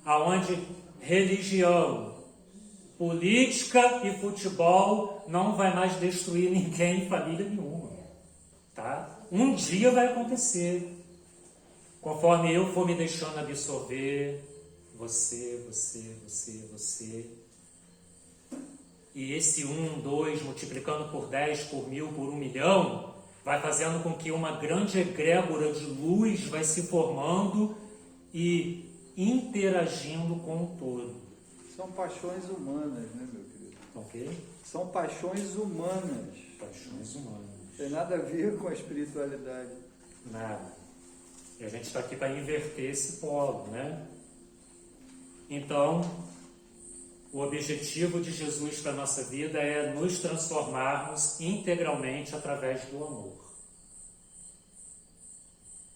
aonde religião, política e futebol não vai mais destruir ninguém em família nenhuma, tá? Um dia vai acontecer. Conforme eu for me deixando absorver, você. E esse 1, 2, multiplicando por 10, por 1000, por 1 milhão, vai fazendo com que uma grande egrégora de luz vai se formando e interagindo com o todo. São paixões humanas, né, meu querido? Ok? São paixões humanas. Paixões humanas. Não tem nada a ver com a espiritualidade. Nada. E a gente está aqui para inverter esse polo, né? Então, o objetivo de Jesus para a nossa vida é nos transformarmos integralmente através do amor.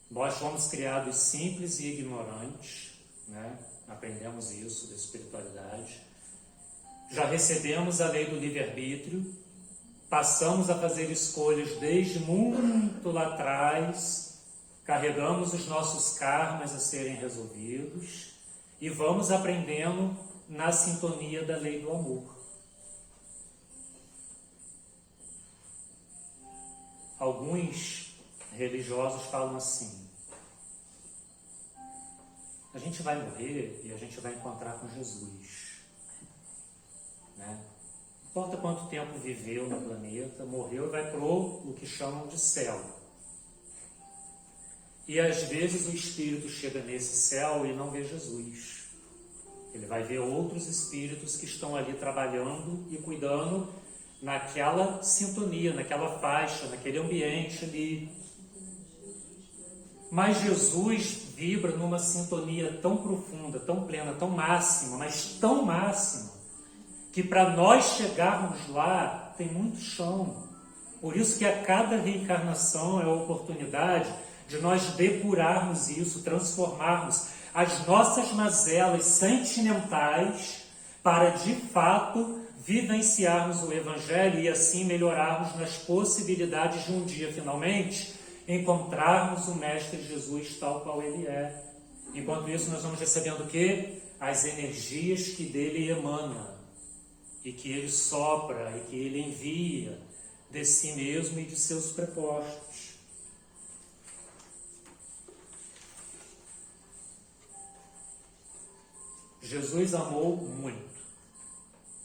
Nós fomos criados simples e ignorantes, né? Aprendemos isso da espiritualidade. Já recebemos a lei do livre-arbítrio, passamos a fazer escolhas desde muito lá atrás, carregamos os nossos karmas a serem resolvidos e vamos aprendendo na sintonia da lei do amor. Alguns religiosos falam assim: a gente vai morrer e a gente vai encontrar com Jesus, né? Não importa quanto tempo viveu no planeta, morreu e vai para o que chamam de céu. E às vezes o espírito chega nesse céu e não vê Jesus. Ele vai ver outros espíritos que estão ali trabalhando e cuidando naquela sintonia, naquela faixa, naquele ambiente ali. Mas Jesus vibra numa sintonia tão profunda, tão plena, tão máxima, mas tão máxima, que para nós chegarmos lá tem muito chão. Por isso que a cada reencarnação é a oportunidade de nós depurarmos isso, transformarmos as nossas mazelas sentimentais para, de fato, vivenciarmos o Evangelho e assim melhorarmos nas possibilidades de um dia, finalmente, encontrarmos o Mestre Jesus tal qual Ele é. Enquanto isso, nós vamos recebendo o quê? As energias que dele emana e que Ele sopra e que Ele envia de si mesmo e de seus prepostos. Jesus amou muito.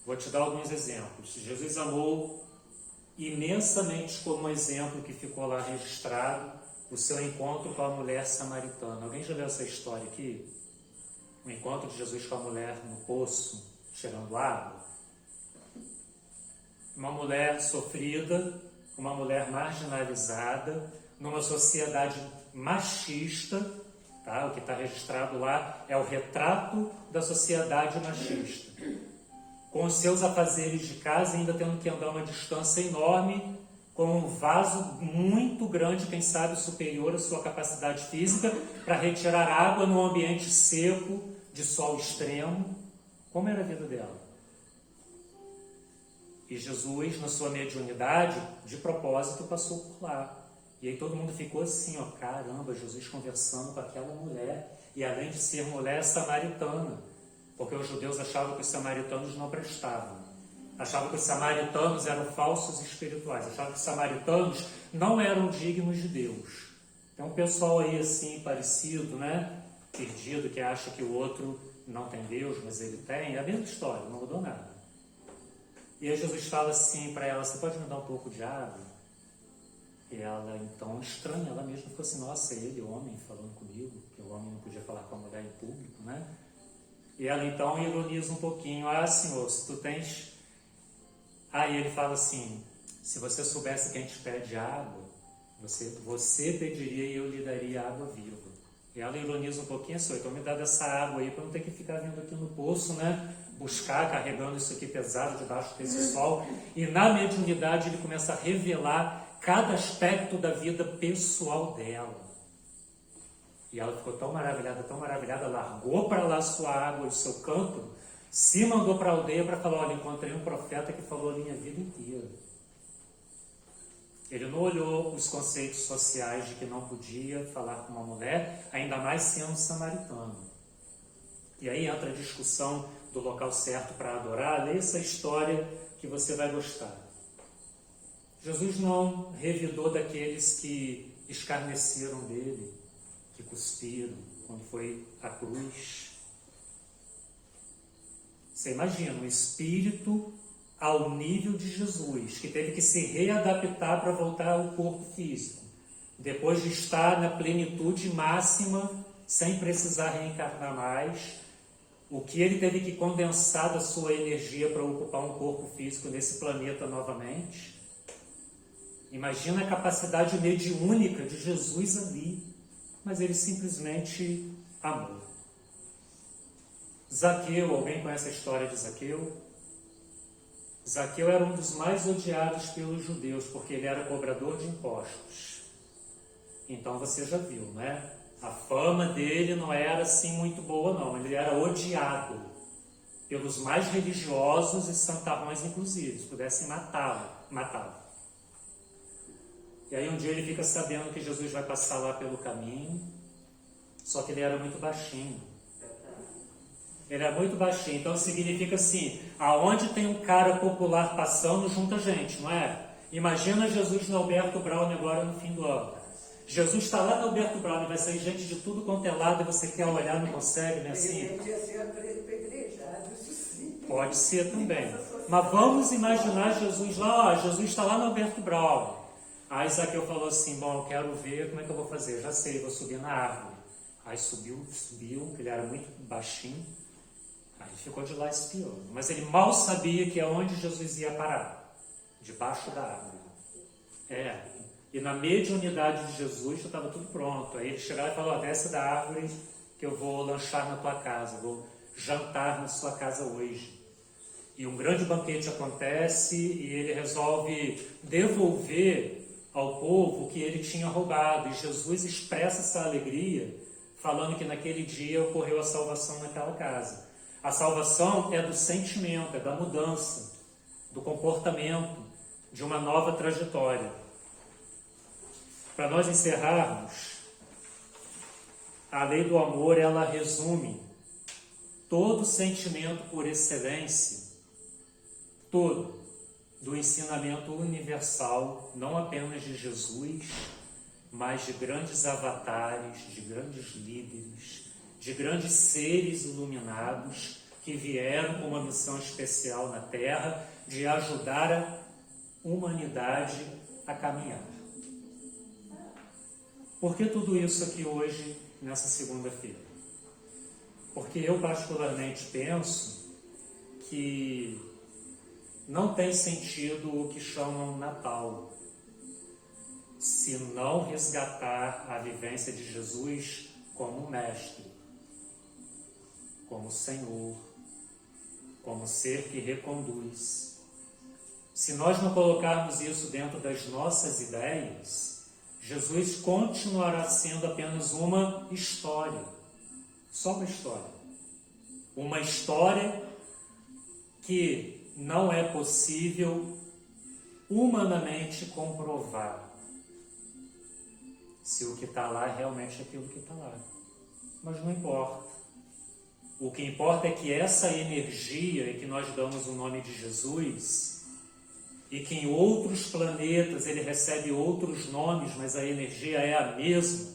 Vou te dar alguns exemplos. Jesus amou imensamente, como exemplo que ficou lá registrado, o seu encontro com a mulher samaritana. Alguém já leu essa história aqui? O encontro de Jesus com a mulher no poço, tirando água. Uma mulher sofrida, uma mulher marginalizada, numa sociedade machista. Tá? O que está registrado lá é o retrato da sociedade machista. Com os seus afazeres de casa, ainda tendo que andar uma distância enorme, com um vaso muito grande, quem sabe superior à sua capacidade física, para retirar água num ambiente seco, de sol extremo. Como era a vida dela? E Jesus, na sua mediunidade, de propósito, passou por lá. E aí todo mundo ficou assim, ó, caramba, Jesus conversando com aquela mulher, e além de ser mulher, samaritana, porque os judeus achavam que os samaritanos não prestavam, achavam que os samaritanos eram falsos espirituais, achavam que os samaritanos não eram dignos de Deus. Tem um pessoal aí assim, parecido, né, perdido, que acha que o outro não tem Deus, mas ele tem, é a mesma história, não mudou nada. E aí Jesus fala assim para ela: você pode me dar um pouco de água? E ela, então, estranha, ela mesma ficou assim: nossa, ele, homem, falando comigo, que o homem não podia falar com a mulher em público, né? E ela, então, ironiza um pouquinho: ah, Senhor, se tu tens... Aí ele fala assim: se você soubesse quem te pede água, você pediria e eu lhe daria água viva. E ela ironiza um pouquinho assim: então me dá dessa água aí para não ter que ficar vindo aqui no poço, né? Buscar, carregando isso aqui pesado debaixo desse sol. E na mediunidade ele começa a revelar cada aspecto da vida pessoal dela. E ela ficou tão maravilhada, largou para lá sua água e o seu cântaro, se mandou para a aldeia para falar: olha, encontrei um profeta que falou a minha vida inteira. Ele não olhou os conceitos sociais de que não podia falar com uma mulher, ainda mais sendo samaritano. E aí entra a discussão do local certo para adorar. Lê essa história que você vai gostar. Jesus não revidou daqueles que escarneceram dele, que cuspiram quando foi à cruz. Você imagina um espírito ao nível de Jesus, que teve que se readaptar para voltar ao corpo físico, depois de estar na plenitude máxima, sem precisar reencarnar mais, o que ele teve que condensar da sua energia para ocupar um corpo físico nesse planeta novamente. Imagina a capacidade mediúnica de Jesus ali, mas ele simplesmente amou. Zaqueu, alguém conhece a história de Zaqueu? Zaqueu era um dos mais odiados pelos judeus, porque ele era cobrador de impostos. Então você já viu, né? A fama dele não era assim muito boa, não. Ele era odiado pelos mais religiosos e santarrões, inclusive. Se pudessem matá-lo. E aí um dia ele fica sabendo que Jesus vai passar lá pelo caminho, só que ele era muito baixinho. Ele é muito baixinho, então significa assim, aonde tem um cara popular passando, junta gente, não é? Imagina Jesus no Alberto Braune agora no fim do ano. Jesus está lá no Alberto Braune, vai sair gente de tudo quanto é lado e você quer olhar, não consegue, né? Assim, pode ser também. Mas vamos imaginar Jesus lá, ó, Jesus está lá no Alberto Braune. Aí Zaqueu falou assim, bom, eu quero ver como é que eu vou fazer. Já sei, vou subir na árvore. Aí subiu, porque ele era muito baixinho. Aí ficou de lá espiando. Mas ele mal sabia que aonde Jesus ia parar. Debaixo da árvore. E na mediunidade de Jesus já estava tudo pronto. Aí ele chegava e falou, desce da árvore que eu vou lanchar na tua casa. Vou jantar na sua casa hoje. E um grande banquete acontece e ele resolve devolver ao povo o que ele tinha roubado. E Jesus expressa essa alegria, falando que naquele dia ocorreu a salvação naquela casa. A salvação é do sentimento, é da mudança, do comportamento, de uma nova trajetória. Para nós encerrarmos, a lei do amor, ela resume todo sentimento por excelência, todo, do ensinamento universal, não apenas de Jesus, mas de grandes avatares, de grandes líderes, de grandes seres iluminados que vieram com uma missão especial na Terra de ajudar a humanidade a caminhar. Por que tudo isso aqui hoje, nessa segunda-feira? Porque eu particularmente penso que não tem sentido o que chamam Natal, se não resgatar a vivência de Jesus como mestre, como Senhor, como ser que reconduz. Se nós não colocarmos isso dentro das nossas ideias, Jesus continuará sendo apenas uma história, só uma história. Uma história que não é possível humanamente comprovar se o que está lá é realmente aquilo que está lá. Mas não importa. O que importa é que essa energia, e que nós damos o nome de Jesus, e que em outros planetas ele recebe outros nomes, mas a energia é a mesma,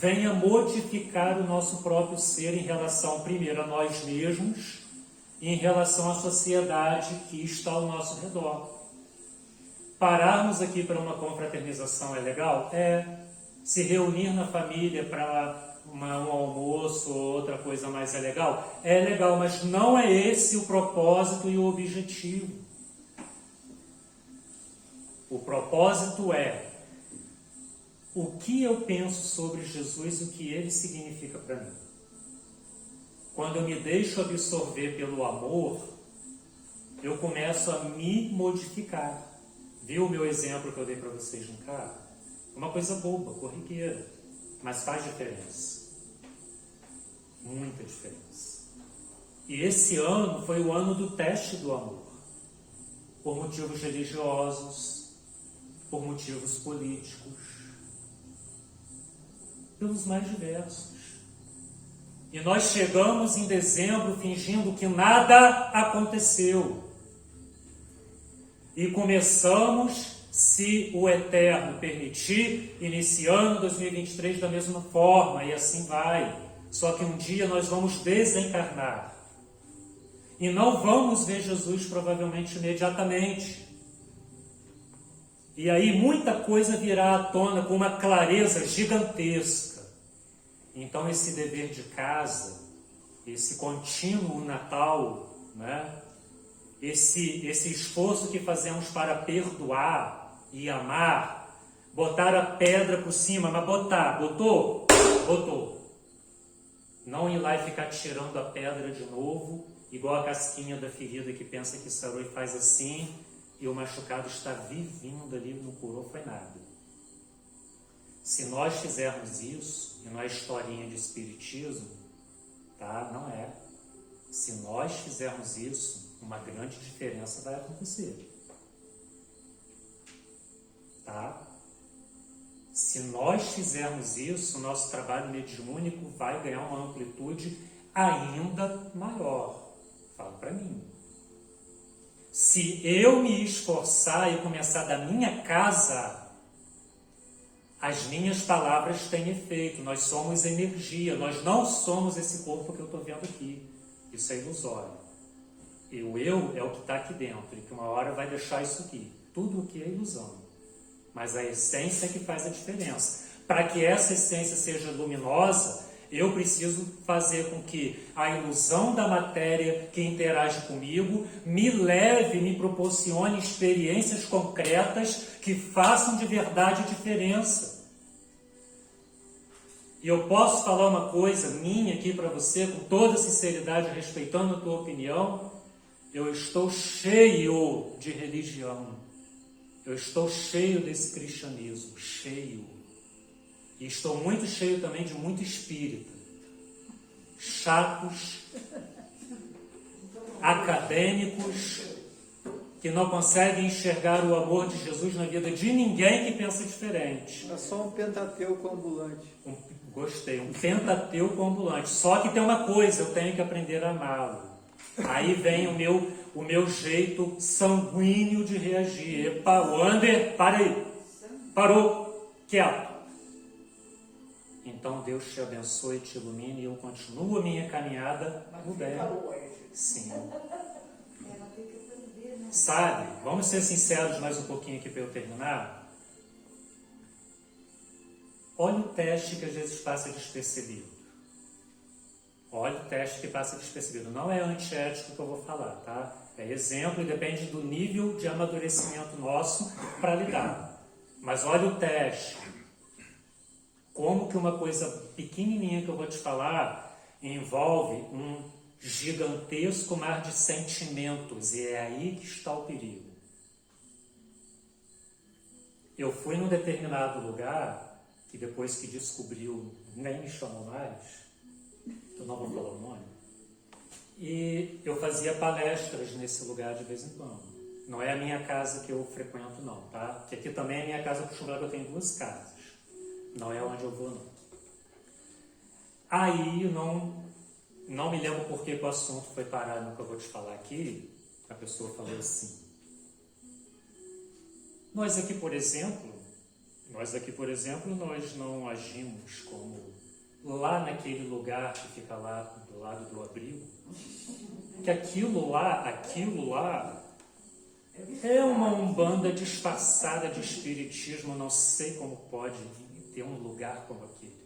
venha modificar o nosso próprio ser em relação, primeiro, a nós mesmos, e em relação à sociedade que está ao nosso redor. Pararmos aqui para uma confraternização é legal? Se reunir na família para um almoço ou outra coisa mais é legal? É legal, mas não é esse o propósito e o objetivo. O propósito é o que eu penso sobre Jesus, o que ele significa para mim. Quando eu me deixo absorver pelo amor, eu começo a me modificar. Viu o meu exemplo que eu dei para vocês no carro? Uma coisa boba, corriqueira, mas faz diferença. Muita diferença. E esse ano foi o ano do teste do amor. Por motivos religiosos, por motivos políticos, pelos mais diversos. E nós chegamos em dezembro fingindo que nada aconteceu. E começamos se o Eterno permitir, iniciando 2023 da mesma forma, e assim vai. Só que um dia nós vamos desencarnar. E não vamos ver Jesus provavelmente imediatamente. E aí muita coisa virá à tona com uma clareza gigantesca. Então esse dever de casa, esse contínuo Natal, né? Esse esforço que fazemos para perdoar e amar, botar a pedra por cima, mas botou. Não ir lá e ficar tirando a pedra de novo, igual a casquinha da ferida que pensa que sarou e faz assim, e o machucado está vivinho ali, não curou, foi nada. Se nós fizermos isso, e não é historinha de espiritismo, tá? Não é. Se nós fizermos isso, uma grande diferença vai acontecer. Tá? Se nós fizermos isso, o nosso trabalho mediúnico vai ganhar uma amplitude ainda maior. Fala para mim. Se eu me esforçar e começar da minha casa, as minhas palavras têm efeito. Nós somos energia, nós não somos esse corpo que eu estou vendo aqui. Isso é ilusório. O eu é o que está aqui dentro, e que uma hora vai deixar isso aqui. Tudo o que é ilusão. Mas a essência é que faz a diferença. Para que essa essência seja luminosa, eu preciso fazer com que a ilusão da matéria que interage comigo me leve, me proporcione experiências concretas que façam de verdade diferença. E eu posso falar uma coisa minha aqui para você, com toda sinceridade, respeitando a tua opinião. Eu estou cheio de religião. Eu estou cheio desse cristianismo, cheio. E estou muito cheio também de muito espírita. Chatos, acadêmicos, que não conseguem enxergar o amor de Jesus na vida de ninguém que pensa diferente. É só um pentateuco ambulante. Gostei, um pentateuco ambulante. Só que tem uma coisa, eu tenho que aprender a amá-lo. Aí vem o meu jeito sanguíneo de reagir. Epa, Wander, para aí. Parou, quieto. Então Deus te abençoe, te ilumine e eu continuo a minha caminhada no bem. Sim. Sabe, vamos ser sinceros mais um pouquinho aqui para eu terminar. Olha o teste que às vezes passa despercebido. Olha o teste que passa despercebido. Não é antiético que eu vou falar, tá? É exemplo e depende do nível de amadurecimento nosso para lidar. Mas olha o teste. Como que uma coisa pequenininha que eu vou te falar envolve um gigantesco mar de sentimentos. E é aí que está o perigo. Eu fui num determinado lugar que depois que descobriu nem me chamou mais. Eu não vou falar o nome. E eu fazia palestras nesse lugar de vez em quando. Não é a minha casa que eu frequento, não, tá? Porque aqui também é a minha casa acostumada, eu tenho 2 casas. Não é onde eu vou, não. Aí, não me lembro por que o assunto foi parar no que eu vou te falar aqui. A pessoa falou assim. Nós aqui, por exemplo, nós não agimos como lá naquele lugar que fica lá do lado do abrigo, que aquilo lá é uma umbanda disfarçada de espiritismo. Não sei como pode ter um lugar como aquele.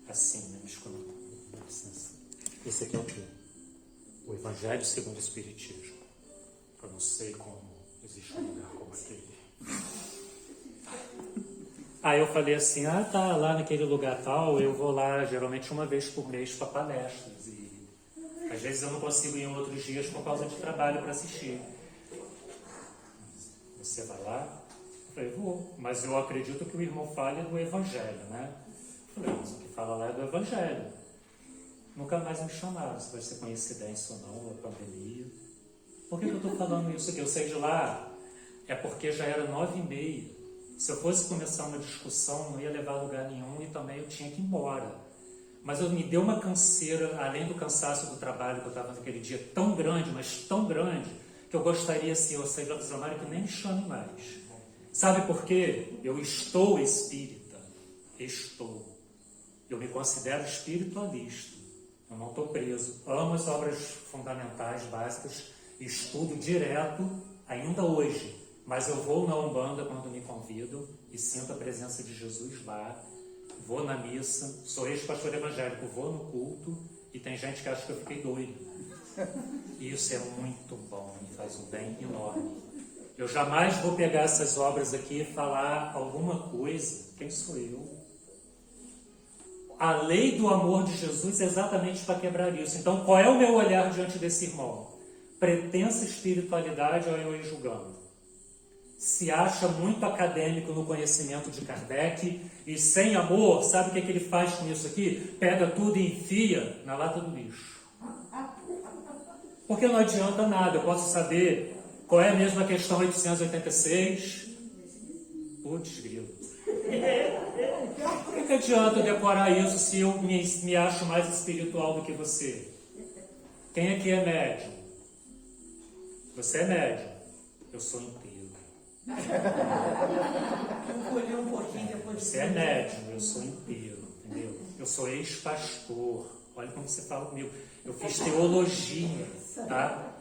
Assim, né? Esse aqui é o quê? O Evangelho segundo o Espiritismo. Eu não sei como existe um lugar como aquele. Aí eu falei assim, tá, lá naquele lugar tal, eu vou lá geralmente uma vez por mês para palestras. E às vezes eu não consigo ir em outros dias por causa de trabalho para assistir. Você vai lá? Eu falei, vou, mas eu acredito que o irmão fale do Evangelho, né? Eu falei, mas o que fala lá é do Evangelho. Nunca mais me chamaram, se vai ser coincidência ou não, a pandemia. Por que eu estou falando isso aqui? Eu saí de lá, é porque já era 9h30. Se eu fosse começar uma discussão, não ia levar a lugar nenhum e também eu tinha que ir embora. Mas me deu uma canseira, além do cansaço do trabalho que eu estava naquele dia, tão grande, mas tão grande, que eu gostaria, se eu seja visionário, que nem me chame mais. Sabe por quê? Eu estou espírita. Estou. Eu me considero espiritualista. Eu não estou preso. Amo as obras fundamentais, básicas, estudo direto, ainda hoje. Mas eu vou na Umbanda quando me convidam e sinto a presença de Jesus lá. Vou na missa, sou ex-pastor evangélico, vou no culto e tem gente que acha que eu fiquei doido. E isso é muito bom, me faz um bem enorme. Eu jamais vou pegar essas obras aqui e falar alguma coisa. Quem sou eu? A lei do amor de Jesus é exatamente para quebrar isso. Então, qual é o meu olhar diante desse irmão? Pretensa espiritualidade ou eu ir julgando? Se acha muito acadêmico no conhecimento de Kardec e sem amor, sabe o que ele faz com isso aqui? Pega tudo e enfia na lata do lixo. Porque não adianta nada, eu posso saber qual é a mesma questão 886. Putz, grilo. Por que adianta eu decorar isso se eu me acho mais espiritual do que você? Quem aqui é médium? Você é médium. Eu sou inteiro. Encolheu um pouquinho depois de... Você é médium, eu sou inteiro, entendeu? Eu sou ex-pastor. Olha como você fala comigo. Eu fiz teologia, tá?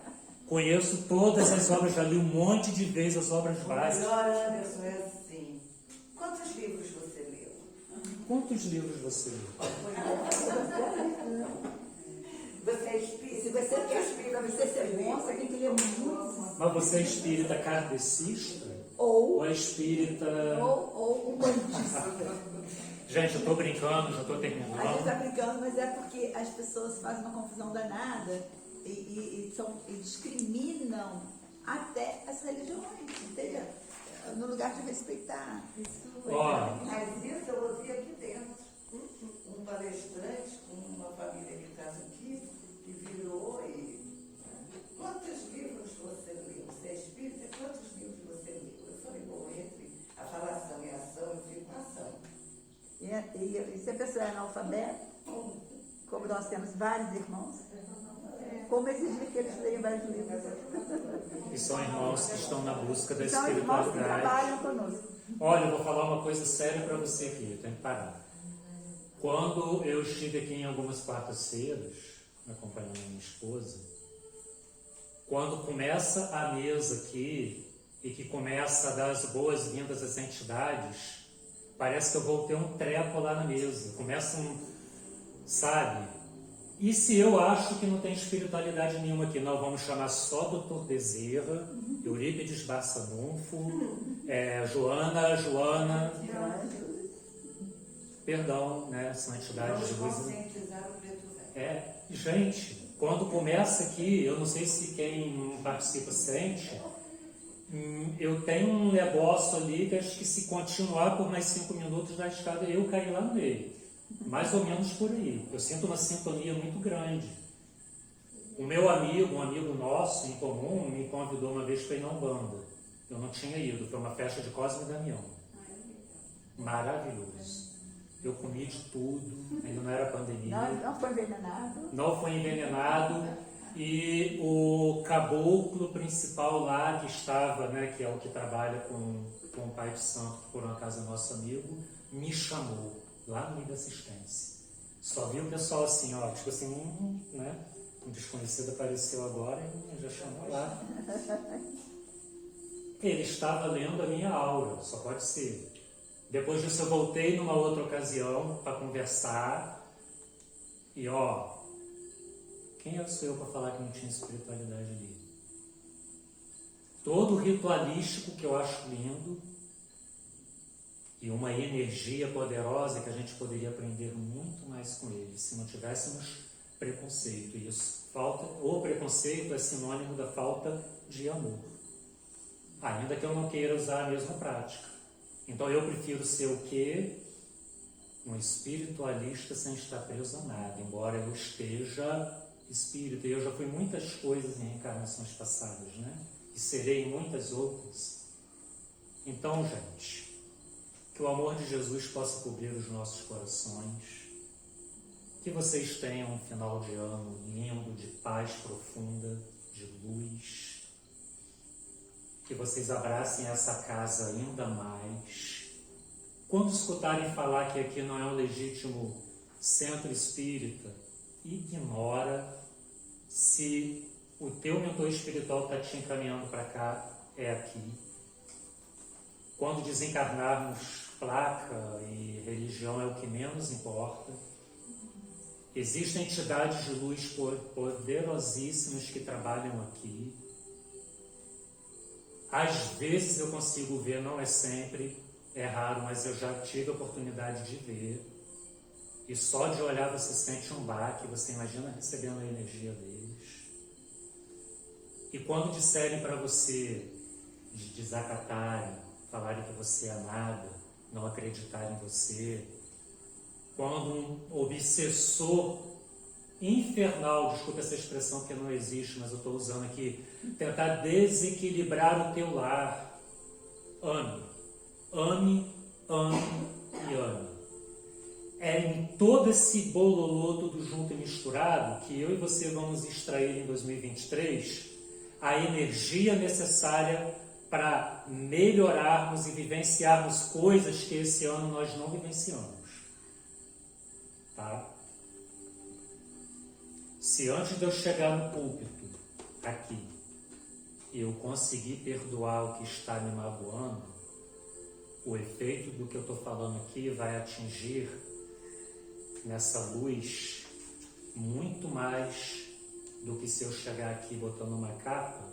Conheço todas as obras, já li um monte de vezes as obras básicas. O melhor, Anderson, é assim. Quantos livros você leu? Quantos livros você leu? Você é espírita? Se você quer para você ser bom, você tem que ler muito. Mas você é espírita kardecista? Ou é espírita... Ou umbandista. Gente, eu estou brincando, já estou A gente terminando. está brincando, mas é porque as pessoas fazem uma confusão danada e discriminam até as religiões, entendeu? No lugar de respeitar. Isso Ó. Mas isso eu ouvi aqui dentro. Um palestrante com uma família que está aqui, que virou e... Quantos livros você leu? Você é espírita? Quantos livros você leu? Eu falei, bom, entre a falação e a ação, eu fico com a ação. E se a pessoa é analfabeta, como nós temos vários irmãos, como exigir que eles leiam vários livros? E são irmãos que estão na busca da São irmãos que espiritualidade. trabalham conosco. Olha, eu vou falar uma coisa séria para você aqui, eu tenho que parar. Quando eu estive aqui em algumas quartas-feiras, acompanhando a minha esposa, quando começa a mesa aqui e que começa a dar as boas-vindas às entidades, parece que eu vou ter um treco lá na mesa. Começa sabe? E se eu acho que não tem espiritualidade nenhuma aqui? Não, vamos chamar só Dr. Bezerra, Eurípides Barçanufo, Joana, perdão, né? São entidades de luz. Conscientizar o preto velho. Gente, quando começa aqui, eu não sei se quem participa sente, eu tenho um negócio ali que acho que se continuar por mais 5 minutos da escada, eu caí lá no meio. Mais ou menos por aí. Eu sinto uma sintonia muito grande. O meu amigo, um amigo nosso em comum, me convidou uma vez para ir na Umbanda. Eu não tinha ido, foi uma festa de Cosme e Damião. Maravilhoso. Eu comi de tudo, ainda não era pandemia. Não foi envenenado. Não foi envenenado. E o caboclo principal lá que estava, né, que é o que trabalha com o Pai de Santo, que por um acaso é nosso amigo, me chamou lá no meio da assistência. Só vi o pessoal assim, ó, tipo assim, né? Um desconhecido apareceu agora e já chamou lá. Ele estava lendo a minha aura, só pode ser. Depois disso eu voltei numa outra ocasião para conversar e ó, quem sou eu para falar que não tinha espiritualidade ali? Todo ritualístico que eu acho lindo e uma energia poderosa que a gente poderia aprender muito mais com ele se não tivéssemos preconceito. E isso, o preconceito é sinônimo da falta de amor. Ainda que eu não queira usar a mesma prática. Então eu prefiro ser o quê? Um espiritualista sem estar preso a nada, embora eu esteja espírita. E eu já fui muitas coisas em encarnações passadas, né? E serei em muitas outras. Então, gente, que o amor de Jesus possa cobrir os nossos corações. Que vocês tenham um final de ano lindo, de paz profunda, de luz. que vocês abracem essa casa ainda mais. Quando escutarem falar que aqui não é um legítimo centro espírita, ignora. Se o teu mentor espiritual está te encaminhando para cá, é aqui. Quando desencarnarmos, placa e religião é o que menos importa. Existem entidades de luz poderosíssimas que trabalham aqui. Às vezes eu consigo ver, não é sempre, é raro, mas eu já tive a oportunidade de ver. E só de olhar você sente um baque, você imagina recebendo a energia deles. E quando disserem para você, de desacatarem, falarem que você é nada, não acreditarem em você, quando um obsessor infernal, desculpa essa expressão que não existe, mas eu estou usando aqui, tentar desequilibrar o teu lar, ame, ame, ame e ame. É em todo esse bololô, tudo junto e misturado, que eu e você vamos extrair em 2023 a energia necessária para melhorarmos e vivenciarmos coisas que esse ano nós não vivenciamos. Tá? Se antes de eu chegar no púlpito, aqui, eu conseguir perdoar o que está me magoando, o efeito do que eu estou falando aqui vai atingir nessa luz muito mais do que se eu chegar aqui botando uma capa.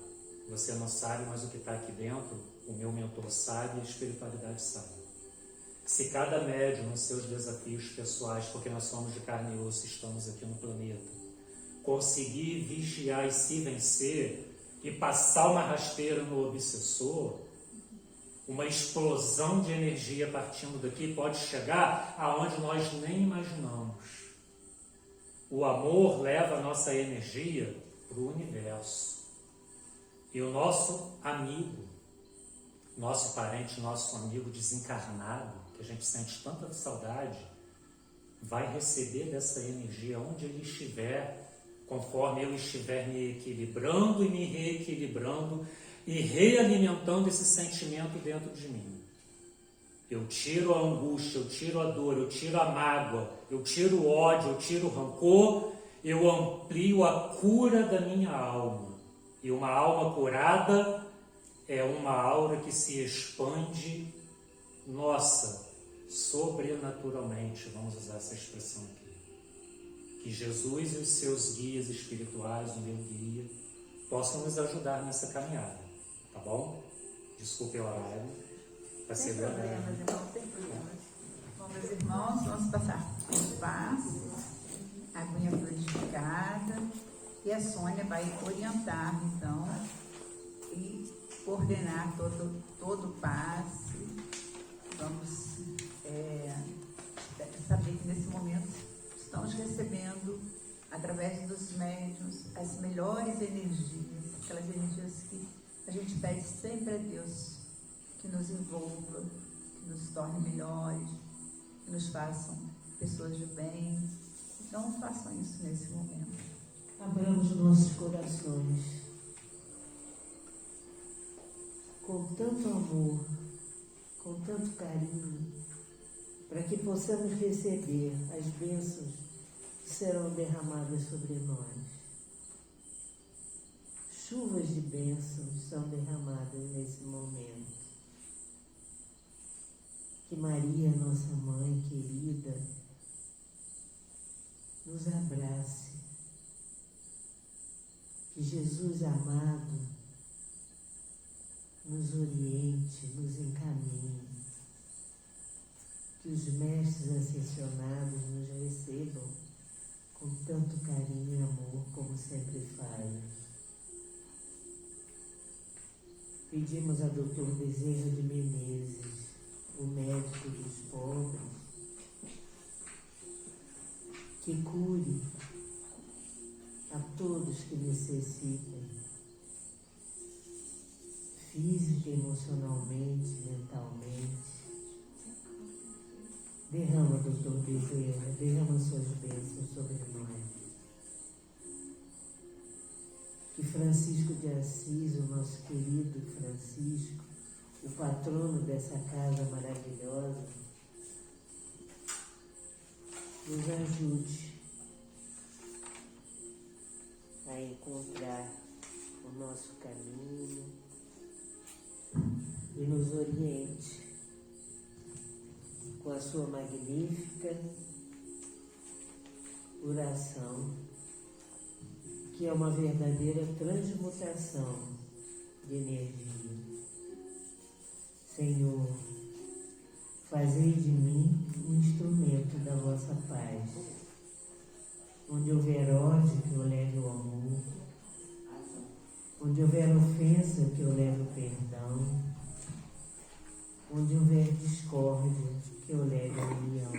Você não sabe, mas o que está aqui dentro, o meu mentor sabe e a espiritualidade sabe. Se cada médium nos seus desafios pessoais, porque nós somos de carne e osso, estamos aqui no planeta, conseguir vigiar e se vencer e passar uma rasteira no obsessor, uma explosão de energia partindo daqui pode chegar aonde nós nem imaginamos. O amor leva a nossa energia para o universo. E o nosso amigo, nosso parente, nosso amigo desencarnado, que a gente sente tanta saudade, vai receber dessa energia onde ele estiver, conforme eu estiver me equilibrando e me reequilibrando e realimentando esse sentimento dentro de mim. Eu tiro a angústia, eu tiro a dor, eu tiro a mágoa, eu tiro o ódio, eu tiro o rancor, eu amplio a cura da minha alma. E uma alma curada é uma aura que se expande, nossa, sobrenaturalmente, vamos usar essa expressão aqui. Que Jesus e os seus guias espirituais, o meu guia, possam nos ajudar nessa caminhada, tá bom? Desculpe o horário. Sem problemas, irmão, sem problemas. Bom, meus irmãos, vamos passar em paz, aguinha fluidificada, e a Sônia vai orientar, então, e coordenar todo o passe. Vamos saber que nesse momento estamos recebendo, através dos médiuns, as melhores energias, aquelas energias que a gente pede sempre a Deus que nos envolva, que nos torne melhores, que nos façam pessoas de bem. Então, façam isso nesse momento. Abramos nossos corações com tanto amor, com tanto carinho, para que possamos receber as bênçãos que serão derramadas sobre nós. Chuvas de bênçãos são derramadas nesse momento. Que Maria, nossa mãe querida, nos abrace. Que Jesus amado nos oriente, nos encaminhe. Que os mestres ascensionados nos recebam com tanto carinho e amor como sempre faz. Pedimos a Doutor Bezerra de Menezes, o médico dos pobres, que cure a todos que necessitem, física, emocionalmente, mentalmente. Derrama, Doutor Bezerra, derrama suas bênçãos sobre nós. que Francisco de Assis, o nosso querido Francisco, o patrono dessa casa maravilhosa, nos ajude a encontrar o nosso caminho e nos oriente com a sua magnífica oração, que é uma verdadeira transmutação de energia. Senhor, fazei de mim um instrumento da vossa paz. Onde houver ódio, que eu leve o amor. Onde houver ofensa, que eu leve o perdão. Onde houver discórdia, que eu leve a união.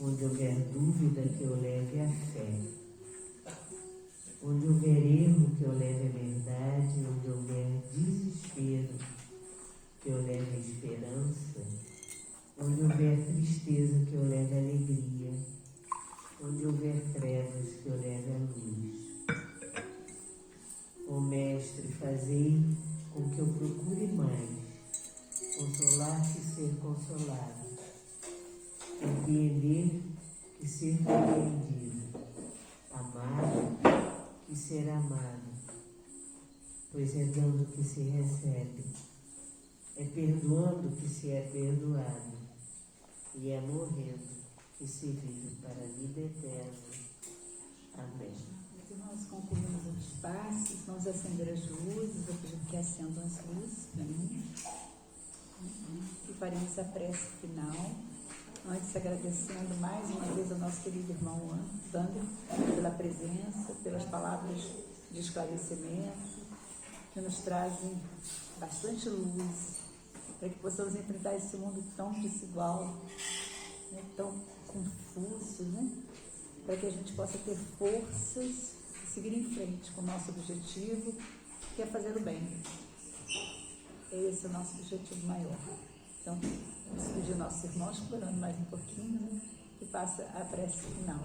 Onde houver dúvida, que eu leve a fé. Onde houver erro, que eu leve a verdade. Onde houver desespero, que eu leve a esperança. Onde houver tristeza, que eu leve a alegria. Onde houver trevas, que eu leve a luz. Ó Mestre, fazei com que eu procure mais consolar que ser consolado, compreender que ser compreendido, amar que ser amado, pois é dando que se recebe, é perdoando que se é perdoado, e é morrendo que se vive para a vida eterna. Amém. Os irmãos concluímos os passos, vamos acender as luzes, eu pedi que acendam as luzes para mim. E faremos a prece final, antes agradecendo mais uma vez ao nosso querido irmão Wander pela presença, pelas palavras de esclarecimento, que nos trazem bastante luz, para que possamos enfrentar esse mundo tão desigual, né, tão confuso, né, para que a gente possa ter forças e seguir em frente com o nosso objetivo, que é fazer o bem. Esse é o nosso objetivo maior. Então, vamos pedir aos nossos irmãos, explorando mais um pouquinho, né, que faça a prece final.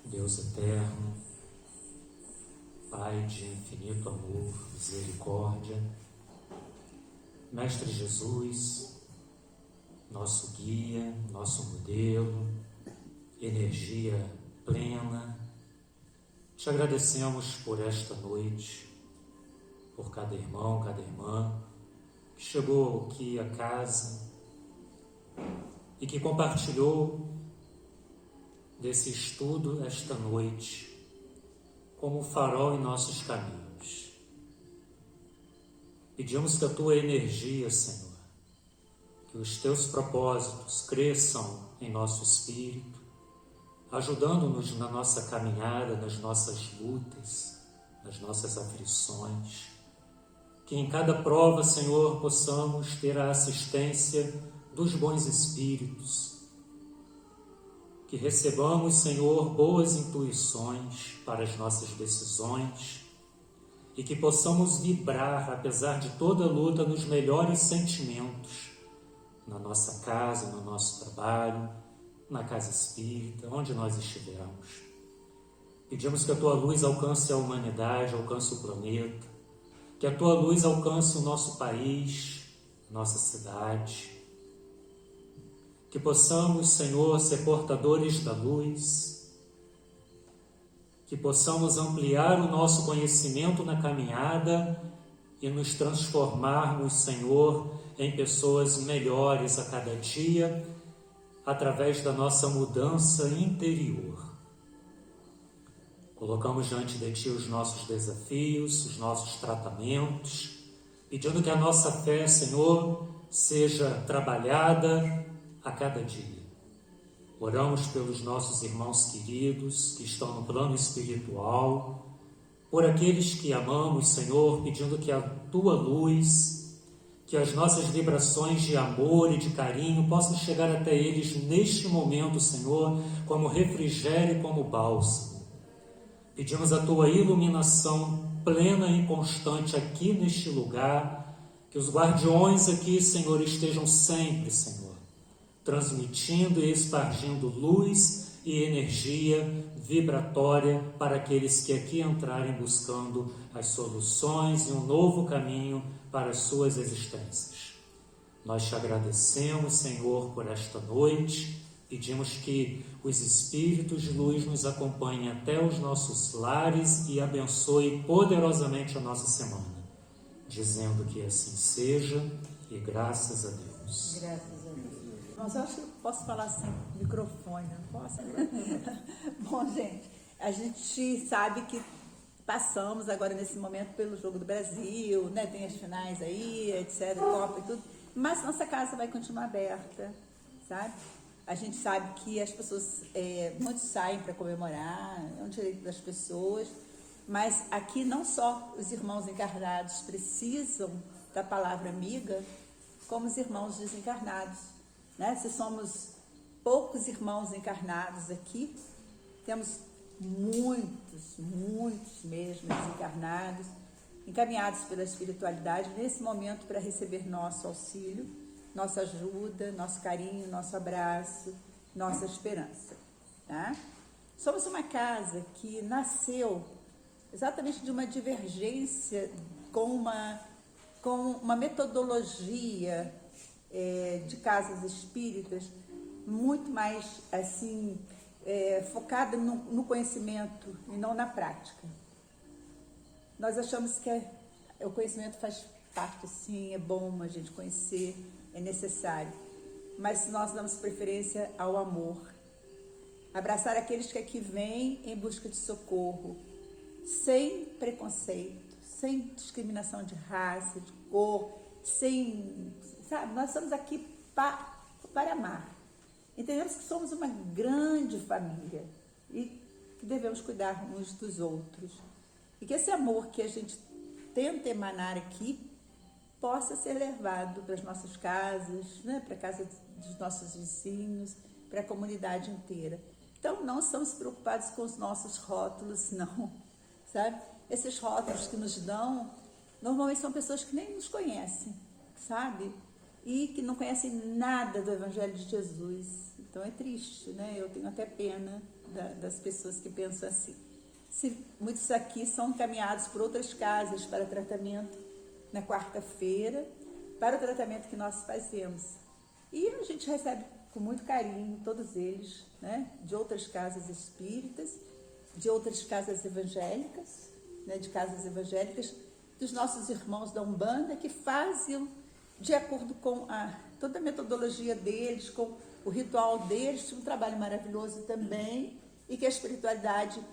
Deus eterno, Pai de infinito amor, misericórdia, Mestre Jesus, nosso guia, nosso modelo, energia plena, te agradecemos por esta noite, por cada irmão, cada irmã que chegou aqui a casa e que compartilhou desse estudo esta noite como farol em nossos caminhos. Pedimos que a tua energia, Senhor, que os teus propósitos cresçam em nosso espírito, ajudando-nos na nossa caminhada, nas nossas lutas, nas nossas aflições. Que em cada prova, Senhor, possamos ter a assistência dos bons espíritos. Que recebamos, Senhor, boas intuições para as nossas decisões e que possamos vibrar, apesar de toda luta, nos melhores sentimentos, na nossa casa, no nosso trabalho, na casa espírita, onde nós estivermos. Pedimos que a tua luz alcance a humanidade, alcance o planeta, que a tua luz alcance o nosso país, nossa cidade, que possamos, Senhor, ser portadores da luz, que possamos ampliar o nosso conhecimento na caminhada e nos transformarmos, Senhor, em pessoas melhores a cada dia, através da nossa mudança interior. Colocamos diante de Ti os nossos desafios, os nossos tratamentos, pedindo que a nossa fé, Senhor, seja trabalhada a cada dia. Oramos pelos nossos irmãos queridos que estão no plano espiritual, por aqueles que amamos, Senhor, pedindo que a Tua luz, que as nossas vibrações de amor e de carinho possam chegar até eles neste momento, Senhor, como refrigério e como bálsamo. Pedimos a Tua iluminação plena e constante aqui neste lugar Que os guardiões aqui, Senhor, estejam sempre, Senhor, transmitindo e espargindo luz e energia vibratória para aqueles que aqui entrarem buscando as soluções e um novo caminho para as suas existências. Nós te agradecemos, Senhor, por esta noite. Pedimos que os Espíritos de luz nos acompanhem até os nossos lares e abençoe poderosamente a nossa semana, dizendo que assim seja e graças a Deus. Graças a Deus. Mas eu acho que eu posso falar sem microfone, não posso? Bom, gente, a gente sabe que passamos agora nesse momento pelo Jogo do Brasil, né? Tem as finais aí, etc, Copa e tudo, mas nossa casa vai continuar aberta, sabe? A gente sabe que as pessoas, muitos saem para comemorar, é um direito das pessoas, mas aqui não só os irmãos encarnados precisam da palavra amiga, como os irmãos desencarnados, né? Se somos poucos irmãos encarnados aqui, temos muitos mesmo desencarnados, encaminhados pela espiritualidade nesse momento para receber nosso auxílio, nossa ajuda, nosso carinho, nosso abraço, nossa esperança, tá? Somos uma casa que nasceu exatamente de uma divergência com uma metodologia de casas espíritas muito mais assim focada no conhecimento e não na prática. Nós achamos que o conhecimento faz parte, sim, é bom a gente conhecer, é necessário, mas nós damos preferência ao amor. Abraçar aqueles que aqui vêm em busca de socorro, sem preconceito, sem discriminação de raça, de cor, sabe, nós estamos aqui para amar. Entendemos que somos uma grande família e que devemos cuidar uns dos outros. E que esse amor que a gente tenta emanar aqui possa ser levado para as nossas casas, né, para a casa dos nossos vizinhos, para a comunidade inteira. Então, não estamos preocupados com os nossos rótulos, não, sabe? Esses rótulos que nos dão, normalmente são pessoas que nem nos conhecem, sabe? E que não conhecem nada do Evangelho de Jesus. Então, é triste, né? Eu tenho até pena das pessoas que pensam assim. Muitos aqui são encaminhados por outras casas para tratamento na quarta-feira, para o tratamento que nós fazemos. E a gente recebe com muito carinho todos eles, né, de outras casas espíritas, de outras casas evangélicas, né, de casas evangélicas, dos nossos irmãos da Umbanda, que fazem de acordo com toda a metodologia deles, com o ritual deles, um trabalho maravilhoso também, e que a espiritualidade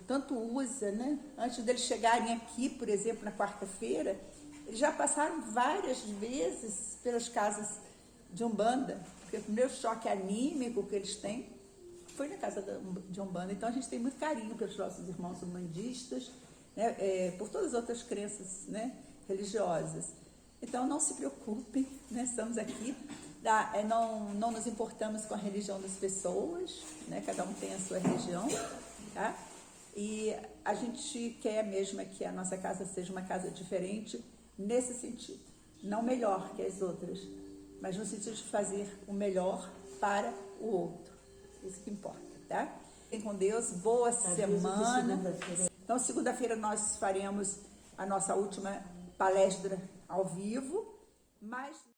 tanto usa, né? Antes deles chegarem aqui, por exemplo, na quarta-feira, eles já passaram várias vezes pelas casas de Umbanda, porque o primeiro choque anímico que eles têm foi na casa de Umbanda. Então a gente tem muito carinho pelos nossos irmãos umbandistas, né? Por todas as outras crenças, né, religiosas. Então não se preocupem, né? Estamos aqui. Não nos importamos com a religião das pessoas, né? Cada um tem a sua religião, tá? E a gente quer mesmo que a nossa casa seja uma casa diferente nesse sentido, não melhor que as outras, mas no sentido de fazer o melhor para o outro. Isso que importa, tá? Fiquem com Deus, boa semana. Então, segunda-feira nós faremos a nossa última palestra ao vivo, mas